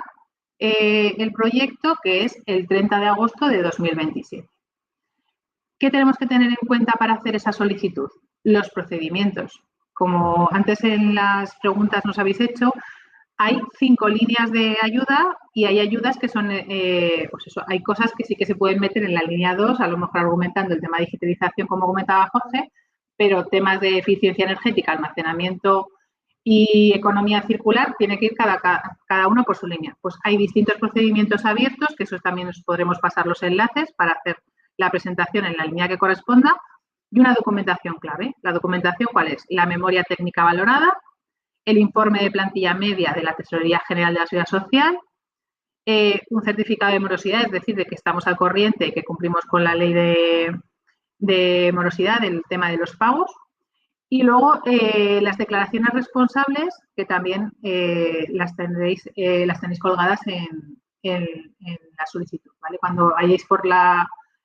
el proyecto, que es el 30 de agosto de 2027. ¿Qué tenemos que tener en cuenta para hacer esa solicitud? Los procedimientos. Como antes en las preguntas nos habéis hecho, hay 5 líneas de ayuda y hay ayudas que son, pues eso, hay cosas que sí que se pueden meter en la línea 2, a lo mejor argumentando el tema de digitalización, como comentaba Jorge, pero temas de eficiencia energética, almacenamiento y economía circular, tiene que ir cada uno por su línea. Pues hay distintos procedimientos abiertos, que esos también os podremos pasar los enlaces para hacer la presentación en la línea que corresponda, y una documentación clave. ¿La documentación cuál es? La memoria técnica valorada, el informe de plantilla media de la Tesorería General de la Seguridad Social, un certificado de morosidad, es decir, de que estamos al corriente y que cumplimos con la ley de morosidad, del tema de los pagos, y luego las declaraciones responsables, que también las tenéis colgadas en la solicitud, ¿vale? Cuando vayáis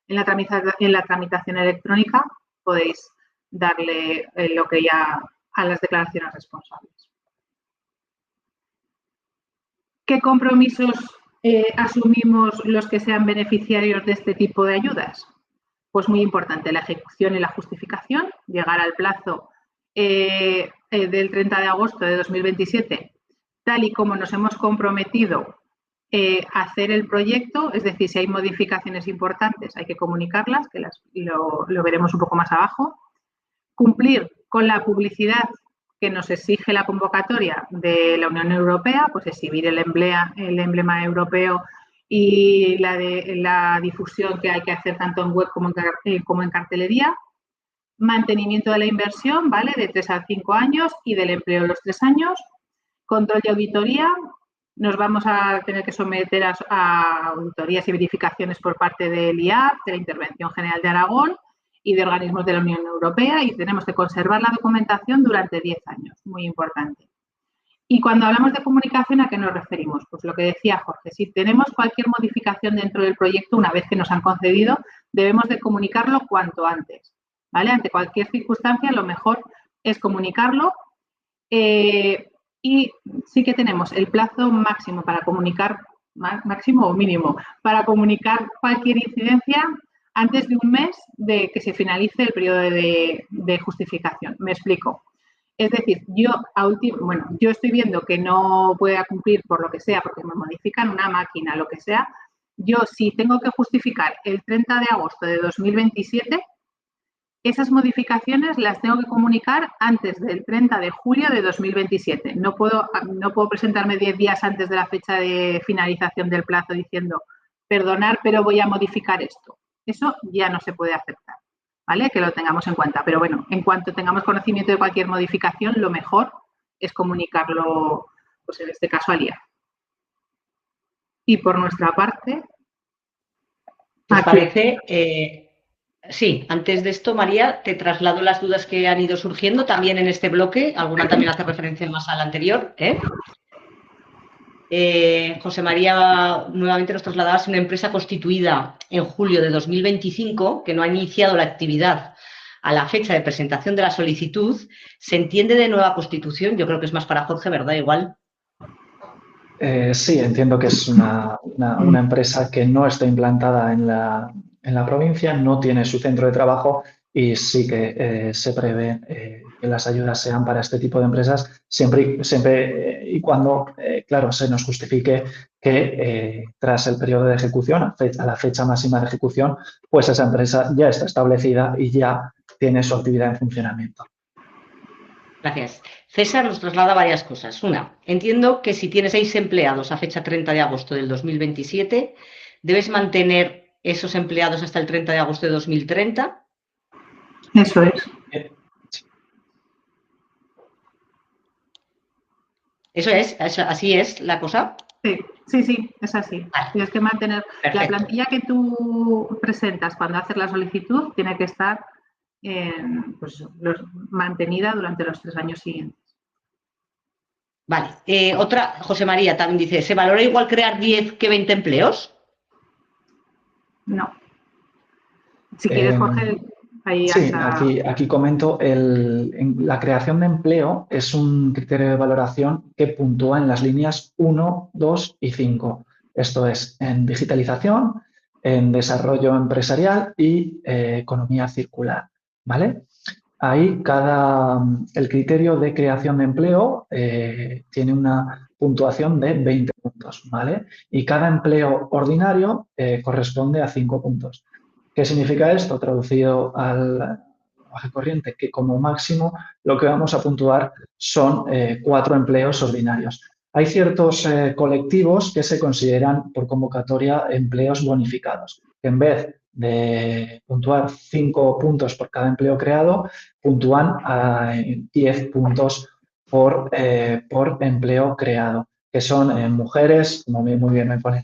en la tramitación electrónica, podéis darle lo que ya a las declaraciones responsables. ¿Qué compromisos asumimos los que sean beneficiarios de este tipo de ayudas? Pues muy importante, la ejecución y la justificación, llegar al plazo del 30 de agosto de 2027, tal y como nos hemos comprometido a hacer el proyecto, es decir, si hay modificaciones importantes hay que comunicarlas, que lo veremos un poco más abajo. Cumplir con la publicidad que nos exige la convocatoria de la Unión Europea, pues exhibir el emblema europeo y la difusión que hay que hacer tanto en web como en cartelería. Mantenimiento de la inversión, ¿vale?, de 3 a 5 años y del empleo de los 3 años. Control y auditoría. Nos vamos a tener que someter a auditorías y verificaciones por parte del IAP, de la Intervención General de Aragón y de organismos de la Unión Europea, y tenemos que conservar la documentación durante 10 años, muy importante. Y cuando hablamos de comunicación, ¿a qué nos referimos? Pues lo que decía Jorge, si tenemos cualquier modificación dentro del proyecto, una vez que nos han concedido, debemos de comunicarlo cuanto antes, ¿vale? Ante cualquier circunstancia, lo mejor es comunicarlo. Y sí que tenemos el plazo máximo para comunicar, máximo o mínimo, para comunicar cualquier incidencia antes de un mes de que se finalice el periodo de justificación. Me explico. Es decir, yo estoy viendo que no pueda cumplir por lo que sea, porque me modifican una máquina, lo que sea. Yo, si tengo que justificar el 30 de agosto de 2027, esas modificaciones las tengo que comunicar antes del 30 de julio de 2027. No puedo presentarme 10 días antes de la fecha de finalización del plazo diciendo, perdonar, pero voy a modificar esto. Eso ya no se puede aceptar, ¿vale? Que lo tengamos en cuenta. Pero bueno, en cuanto tengamos conocimiento de cualquier modificación, lo mejor es comunicarlo, pues en este caso al IAP. Y por nuestra parte... ¿Te parece? Sí, antes de esto, María, te traslado las dudas que han ido surgiendo también en este bloque. Alguna también hace referencia más al anterior. José María, nuevamente nos trasladabas una empresa constituida en julio de 2025 que no ha iniciado la actividad a la fecha de presentación de la solicitud. ¿Se entiende de nueva constitución? Yo creo que es más para Jorge, ¿verdad? Igual. Sí, entiendo que es una empresa que no está implantada en la provincia, no tiene su centro de trabajo y sí que se prevé que las ayudas sean para este tipo de empresas siempre y cuando, claro, se nos justifique que tras el periodo de ejecución, a la fecha máxima de ejecución, pues esa empresa ya está establecida y ya tiene su actividad en funcionamiento. Gracias. César nos traslada varias cosas. Una, entiendo que si tienes 6 empleados a fecha 30 de agosto del 2027, debes mantener esos empleados hasta el 30 de agosto de 2030. Eso es. ¿Eso es? ¿Así es la cosa? Sí, es así. Vale. Tienes que mantener Perfecto. la plantilla que tú presentas cuando haces la solicitud, tiene que estar mantenida durante los 3 años siguientes. Vale. Otra, José María también dice, ¿se valora igual crear 10 que 20 empleos? No. Si quieres, Jorge, ahí Sí, hasta... aquí comento, la creación de empleo es un criterio de valoración que puntúa en las líneas 1, 2 y 5. Esto es, en digitalización, en desarrollo empresarial y economía circular, ¿vale? Ahí el criterio de creación de empleo tiene una puntuación de 20 puntos, ¿vale? Y cada empleo ordinario corresponde a 5 puntos. ¿Qué significa esto? Traducido al lenguaje corriente, que como máximo lo que vamos a puntuar son 4 empleos ordinarios. Hay ciertos colectivos que se consideran por convocatoria empleos bonificados, que en vez de puntuar 5 puntos por cada empleo creado, puntúan a 10 puntos por empleo creado, que son mujeres, como muy bien me ponen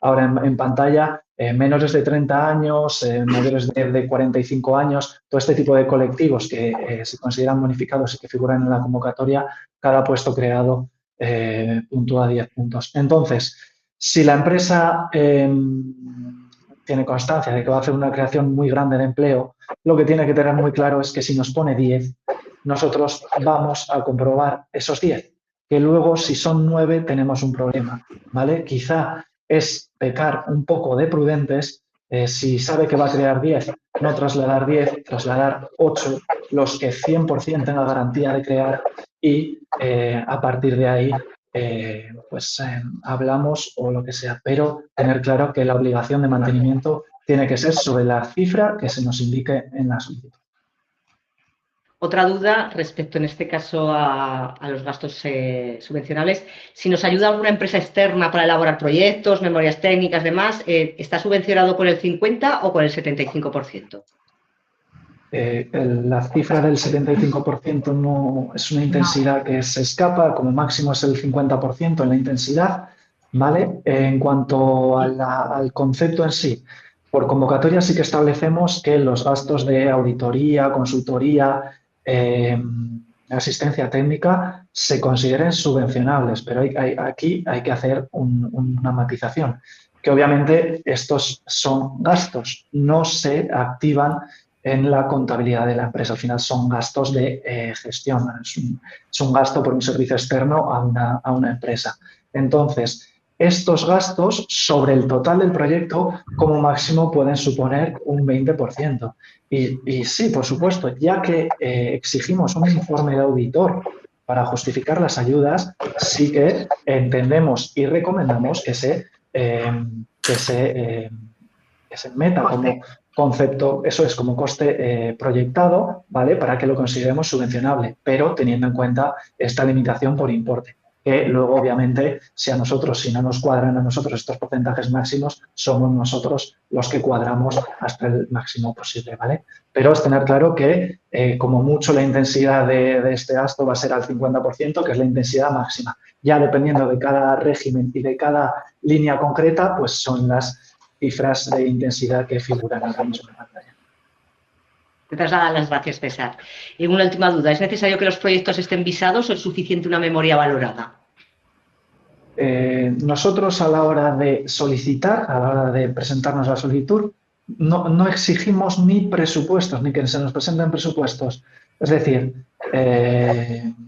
ahora en pantalla, menores de 30 años, mayores de 45 años, todo este tipo de colectivos que se consideran bonificados y que figuran en la convocatoria, cada puesto creado puntúa 10 puntos. Entonces, si la empresa tiene constancia de que va a hacer una creación muy grande de empleo, lo que tiene que tener muy claro es que si nos pone 10, nosotros vamos a comprobar esos 10, que luego si son 9 tenemos un problema, ¿vale? Quizá es pecar un poco de prudentes, si sabe que va a crear 10, no trasladar 10, trasladar 8, los que 100% tenga garantía de crear y a partir de ahí hablamos o lo que sea, pero tener claro que la obligación de mantenimiento tiene que ser sobre la cifra que se nos indique en la solicitud. Otra duda respecto, en este caso, a los gastos subvencionables. Si nos ayuda alguna empresa externa para elaborar proyectos, memorias técnicas, demás, ¿está subvencionado con el 50 o con el 75%? La cifra del 75% no es una intensidad que se escapa, como máximo es el 50% en la intensidad, ¿vale? En cuanto al concepto en sí, por convocatoria sí que establecemos que los gastos de auditoría, consultoría, asistencia técnica se consideren subvencionables, pero aquí hay que hacer una matización, que obviamente estos son gastos, no se activan en la contabilidad de la empresa. Al final son gastos de gestión, es un gasto por un servicio externo a una empresa. Entonces, estos gastos sobre el total del proyecto como máximo pueden suponer un 20%. Y sí, por supuesto, ya que exigimos un informe de auditor para justificar las ayudas, sí que entendemos y recomendamos que se meta como concepto, eso es, como coste proyectado, ¿vale? Para que lo consideremos subvencionable, pero teniendo en cuenta esta limitación por importe. Que luego, obviamente, si no nos cuadran a nosotros estos porcentajes máximos, somos nosotros los que cuadramos hasta el máximo posible, ¿vale? Pero es tener claro que, como mucho, la intensidad de este gasto va a ser al 50%, que es la intensidad máxima. Ya dependiendo de cada régimen y de cada línea concreta, pues son las cifras de intensidad que figuran ahora mismo en pantalla. Te trasladan las gracias, César. Y una última duda, ¿es necesario que los proyectos estén visados o es suficiente una memoria valorada? Nosotros a la hora de solicitar, a la hora de presentarnos la solicitud, no exigimos ni presupuestos, ni que se nos presenten presupuestos. Es decir,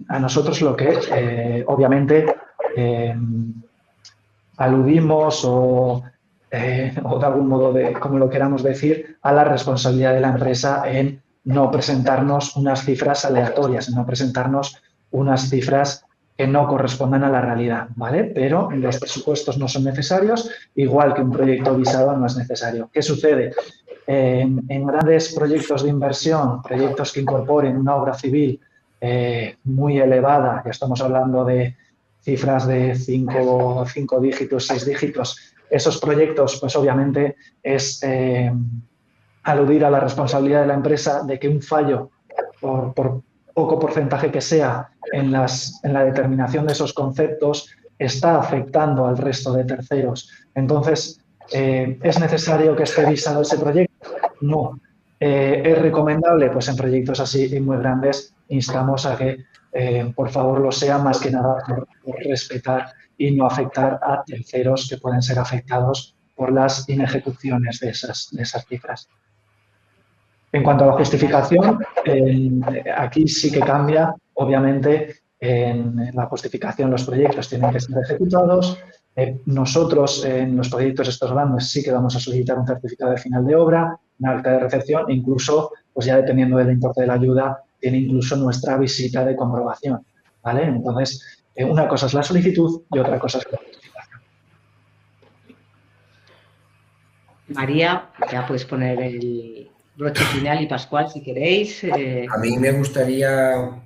a nosotros lo que obviamente aludimos o de algún modo, como lo queramos decir, a la responsabilidad de la empresa en no presentarnos unas cifras aleatorias, en no presentarnos unas cifras que no correspondan a la realidad, ¿vale? Pero los presupuestos no son necesarios, igual que un proyecto visado no es necesario. ¿Qué sucede? En grandes proyectos de inversión, proyectos que incorporen una obra civil muy elevada, ya estamos hablando de cifras de 5 dígitos, 6 dígitos, esos proyectos, pues obviamente es aludir a la responsabilidad de la empresa de que un fallo, por poco porcentaje que sea, en la determinación de esos conceptos, está afectando al resto de terceros. Entonces, ¿es necesario que esté visado ese proyecto? No. ¿Es recomendable? Pues en proyectos así muy grandes instamos a que, por favor, lo sea, más que nada por respetar y no afectar a terceros que pueden ser afectados por las inejecuciones de esas cifras. En cuanto a la justificación, aquí sí que cambia. Obviamente, en la justificación los proyectos tienen que ser ejecutados. Nosotros, en los proyectos estos grandes, sí que vamos a solicitar un certificado de final de obra, una acta de recepción, incluso, pues ya dependiendo del importe de la ayuda, tiene incluso nuestra visita de comprobación, ¿vale? Entonces, una cosa es la solicitud y otra cosa es la justificación. María, ya puedes poner el broche final y Pascual, si queréis. A mí me gustaría,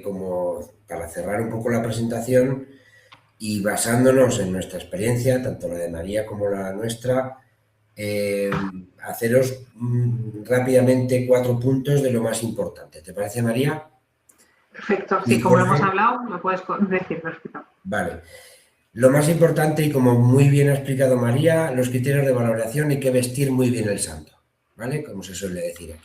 como para cerrar un poco la presentación y basándonos en nuestra experiencia, tanto la de María como la nuestra, haceros rápidamente 4 puntos de lo más importante. ¿Te parece, María? Perfecto. Sí, como lo hemos hablado, lo puedes decir, perfecto. Vale. Lo más importante, y como muy bien ha explicado María, los criterios de valoración, hay que vestir muy bien el santo, ¿vale? Como se suele decir aquí.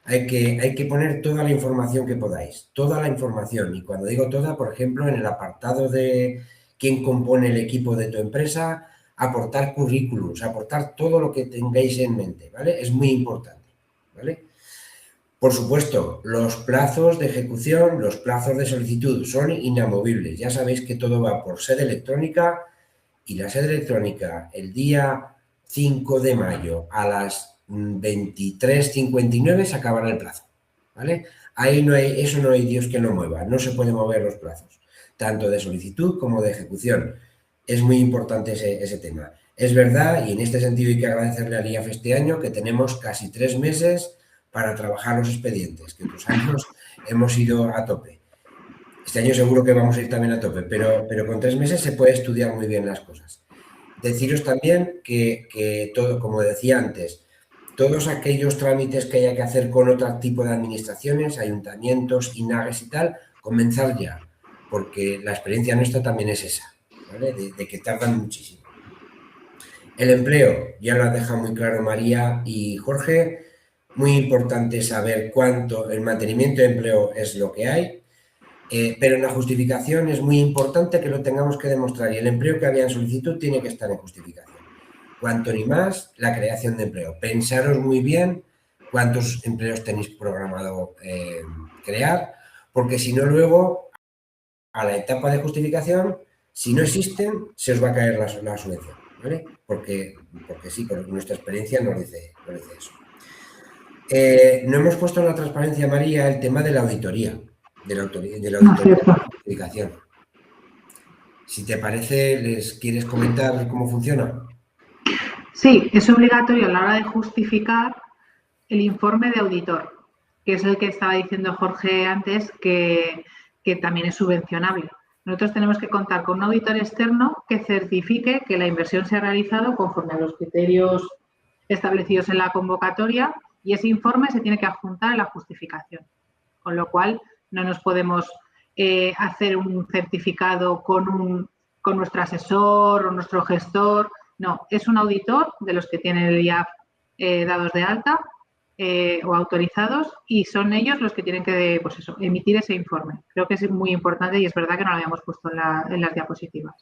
Hay que poner toda la información que podáis, toda la información. Y cuando digo toda, por ejemplo, en el apartado de quién compone el equipo de tu empresa, aportar currículums, aportar todo lo que tengáis en mente, ¿vale? Es muy importante, ¿vale? Por supuesto, los plazos de ejecución, los plazos de solicitud son inamovibles. Ya sabéis que todo va por sede electrónica y la sede electrónica el día 5 de mayo a las 23:59 se acabará el plazo, ¿vale? Ahí eso no hay Dios que lo mueva, no se pueden mover los plazos, tanto de solicitud como de ejecución. Es muy importante ese tema. Es verdad, y en este sentido hay que agradecerle al IAF este año, que tenemos casi 3 meses para trabajar los expedientes, que otros años hemos ido a tope. Este año seguro que vamos a ir también a tope, pero con 3 meses se puede estudiar muy bien las cosas. Deciros también que todo, como decía antes, todos aquellos trámites que haya que hacer con otro tipo de administraciones, ayuntamientos, INAGES y tal, comenzar ya, porque la experiencia nuestra también es esa, ¿vale? De que tardan muchísimo. El empleo, ya lo ha dejado muy claro María y Jorge. Muy importante saber cuánto el mantenimiento de empleo es lo que hay, pero en la justificación es muy importante que lo tengamos que demostrar y el empleo que había en solicitud tiene que estar en justificación. Cuanto ni más, la creación de empleo. Pensaros muy bien cuántos empleos tenéis programado crear, porque si no luego, a la etapa de justificación, si no existen, se os va a caer la subvención, ¿vale? Porque sí, porque nuestra experiencia nos dice eso. No hemos puesto en la transparencia, María, el tema de la auditoría, de la justificación. Si te parece, ¿les quieres comentar cómo funciona? Sí, es obligatorio a la hora de justificar el informe de auditor, que es el que estaba diciendo Jorge antes, que también es subvencionable. Nosotros tenemos que contar con un auditor externo que certifique que la inversión se ha realizado conforme a los criterios establecidos en la convocatoria y ese informe se tiene que adjuntar a la justificación. Con lo cual, no nos podemos hacer un certificado con nuestro asesor o nuestro gestor. No, es un auditor de los que tienen el IAF dados de alta o autorizados y son ellos los que tienen que emitir ese informe. Creo que es muy importante y es verdad que no lo habíamos puesto en las diapositivas.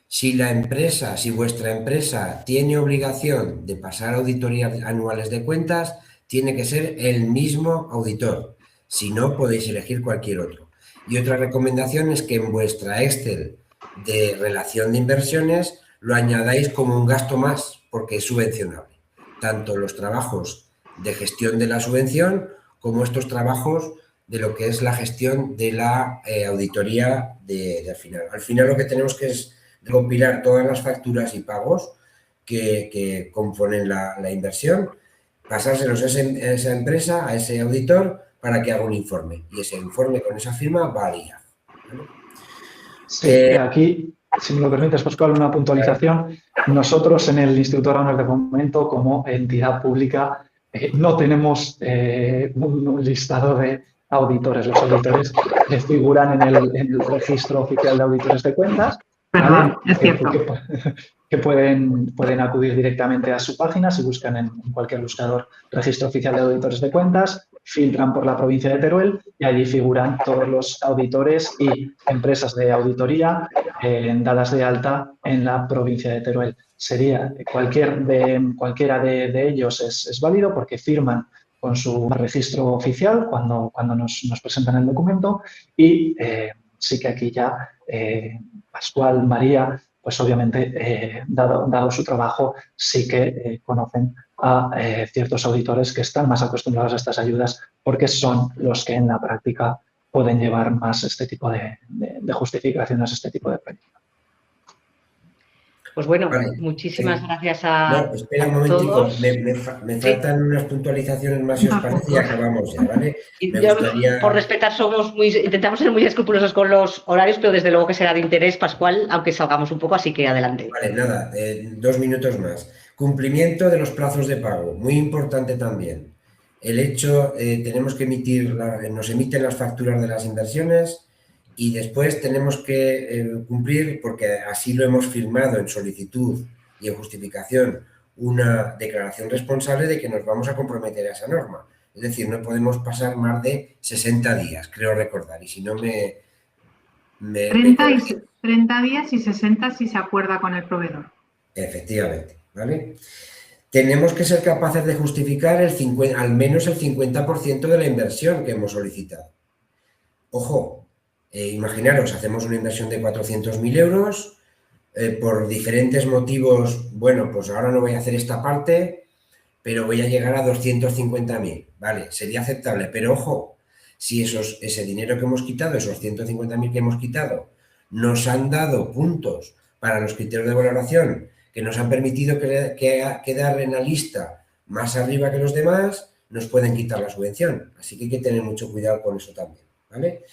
Si vuestra empresa tiene obligación de pasar auditorías anuales de cuentas, tiene que ser el mismo auditor. Si no, podéis elegir cualquier otro. Y otra recomendación es que en vuestra Excel de relación de inversiones lo añadáis como un gasto más porque es subvencionable. Tanto los trabajos de gestión de la subvención como estos trabajos de lo que es la gestión de la auditoría de al final. Al final lo que tenemos que es recopilar todas las facturas y pagos que componen la inversión, pasárselos a esa empresa, a ese auditor, para que haga un informe. Y ese informe con esa firma va al IAF. ¿Vale? Sí, aquí, si me lo permites, Pascual, una puntualización. Nosotros en el Instituto Rauner de Fomento, como entidad pública, no tenemos un listado de auditores. Los auditores figuran en el registro oficial de auditores de cuentas. Perdón, ¿vale? es cierto. Que pueden acudir directamente a su página si buscan en cualquier buscador registro oficial de auditores de cuentas, filtran por la provincia de Teruel y allí figuran todos los auditores y empresas de auditoría dadas de alta en la provincia de Teruel. Sería cualquiera de ellos es válido porque firman con su registro oficial cuando nos presentan el documento y sí que aquí ya Pascual, María, pues obviamente, dado su trabajo, sí que conocen a ciertos auditores que están más acostumbrados a estas ayudas porque son los que en la práctica pueden llevar más este tipo de justificaciones, este tipo de proyectos. Pues bueno, Vale. muchísimas gracias a espera un momentico, todos. me faltan unas puntualizaciones más si os parece y acabamos ya, ¿vale? Por respetar, intentamos ser muy escrupulosos con los horarios, pero desde luego que será de interés, Pascual, aunque salgamos un poco, así que adelante. Vale, nada, 2 minutos más. Cumplimiento de los plazos de pago, muy importante también. El hecho, tenemos que nos emiten las facturas de las inversiones y después tenemos que cumplir, porque así lo hemos firmado en solicitud y en justificación, una declaración responsable de que nos vamos a comprometer a esa norma. Es decir, no podemos pasar más de 60 días, creo recordar, y si no 30 días y 60 si se acuerda con el proveedor. Efectivamente, ¿vale? Tenemos que ser capaces de justificar al menos el 50% de la inversión que hemos solicitado. Ojo, imaginaros, hacemos una inversión de 400.000 euros, por diferentes motivos, bueno, pues ahora no voy a hacer esta parte, pero voy a llegar a 250.000, ¿vale? Sería aceptable, pero ojo, si ese dinero que hemos quitado, esos 150.000 que hemos quitado, nos han dado puntos para los criterios de valoración que nos han permitido quedar en la lista más arriba que los demás, nos pueden quitar la subvención. Así que hay que tener mucho cuidado con eso también, ¿vale?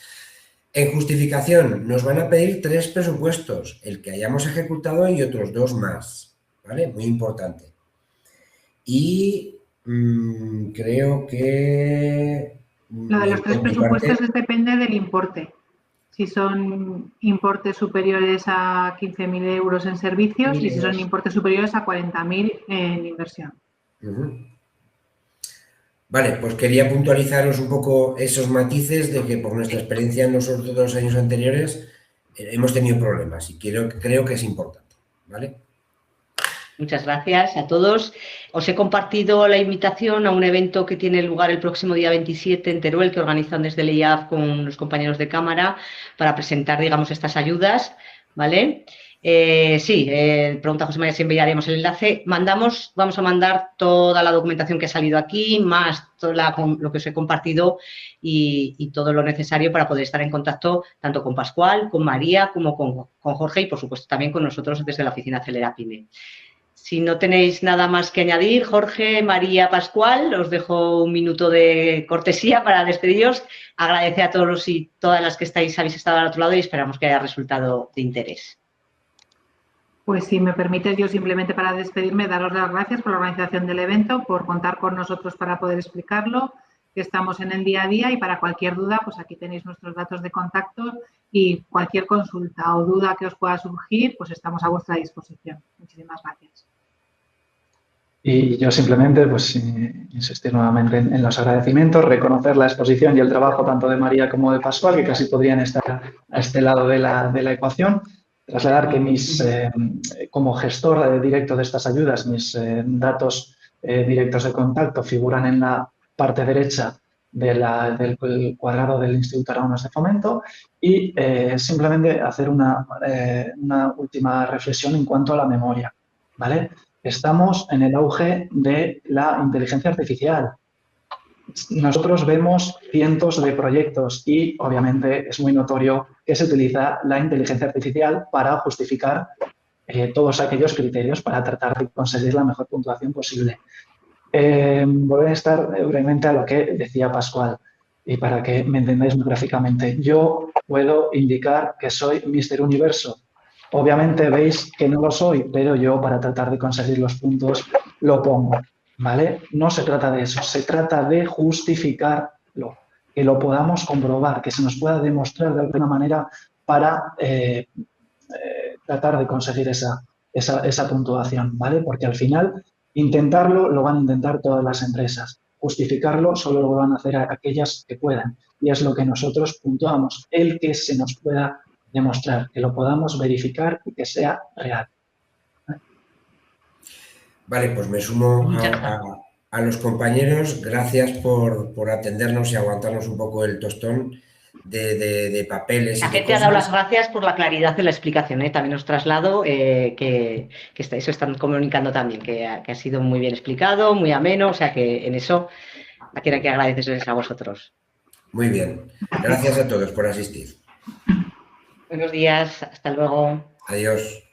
En justificación nos van a pedir 3 presupuestos, el que hayamos ejecutado y otros 2 más, ¿vale? Muy importante. Y creo que... Lo de los 3 presupuestos depende del importe. Si son importes superiores a 15.000 euros en servicios y si son importes superiores a 40.000 en inversión. Vale, pues quería puntualizaros un poco esos matices de que por nuestra experiencia en los otros 2 años anteriores hemos tenido problemas y creo que es importante, ¿vale? Muchas gracias a todos. Os he compartido la invitación a un evento que tiene lugar el próximo día 27 en Teruel, que organizan desde el IAF con los compañeros de cámara para presentar, digamos, estas ayudas, ¿vale? Sí, pregunta José María si enviaremos el enlace. Vamos a mandar toda la documentación que ha salido aquí, más todo lo que os he compartido y todo lo necesario para poder estar en contacto tanto con Pascual, con María, como con Jorge y, por supuesto, también con nosotros desde la oficina Acelera Pyme. Si no tenéis nada más que añadir, Jorge, María, Pascual, os dejo un minuto de cortesía para despediros. Agradecer a todos y todas las que habéis estado al otro lado y esperamos que haya resultado de interés. Pues si me permites, yo simplemente para despedirme, daros las gracias por la organización del evento, por contar con nosotros para poder explicarlo, que estamos en el día a día y para cualquier duda, pues aquí tenéis nuestros datos de contacto y cualquier consulta o duda que os pueda surgir, pues estamos a vuestra disposición. Muchísimas gracias. Y yo simplemente, pues, insistir nuevamente en los agradecimientos, reconocer la exposición y el trabajo tanto de María como de Pascual, que casi podrían estar a este lado de la ecuación. Trasladar que como gestor directo de estas ayudas, mis datos directos de contacto figuran en la parte derecha del cuadrado del Instituto Aragonés de Fomento y simplemente hacer una última reflexión en cuanto a la memoria, ¿vale? Estamos en el auge de la inteligencia artificial. Nosotros vemos cientos de proyectos y, obviamente, es muy notorio que se utiliza la inteligencia artificial para justificar todos aquellos criterios para tratar de conseguir la mejor puntuación posible. Voy a estar brevemente a lo que decía Pascual y para que me entendáis muy gráficamente. Yo puedo indicar que soy Mr. Universo. Obviamente veis que no lo soy, pero yo para tratar de conseguir los puntos lo pongo, ¿vale? No se trata de eso, se trata de justificarlo, que lo podamos comprobar, que se nos pueda demostrar de alguna manera para tratar de conseguir esa puntuación, ¿vale? Porque al final intentarlo lo van a intentar todas las empresas. Justificarlo solo lo van a hacer aquellas que puedan. Y es lo que nosotros puntuamos, el que se nos pueda demostrar, que lo podamos verificar y que sea real. Vale, pues me sumo a los compañeros. Gracias por atendernos y aguantarnos un poco el tostón de papeles. La gente ha dado las gracias por la claridad de la explicación. También os traslado que eso están comunicando también, que ha sido muy bien explicado, muy ameno, o sea que en eso quiero que agradecerles a vosotros. Muy bien. Gracias a todos por asistir. Buenos días, hasta luego. Adiós.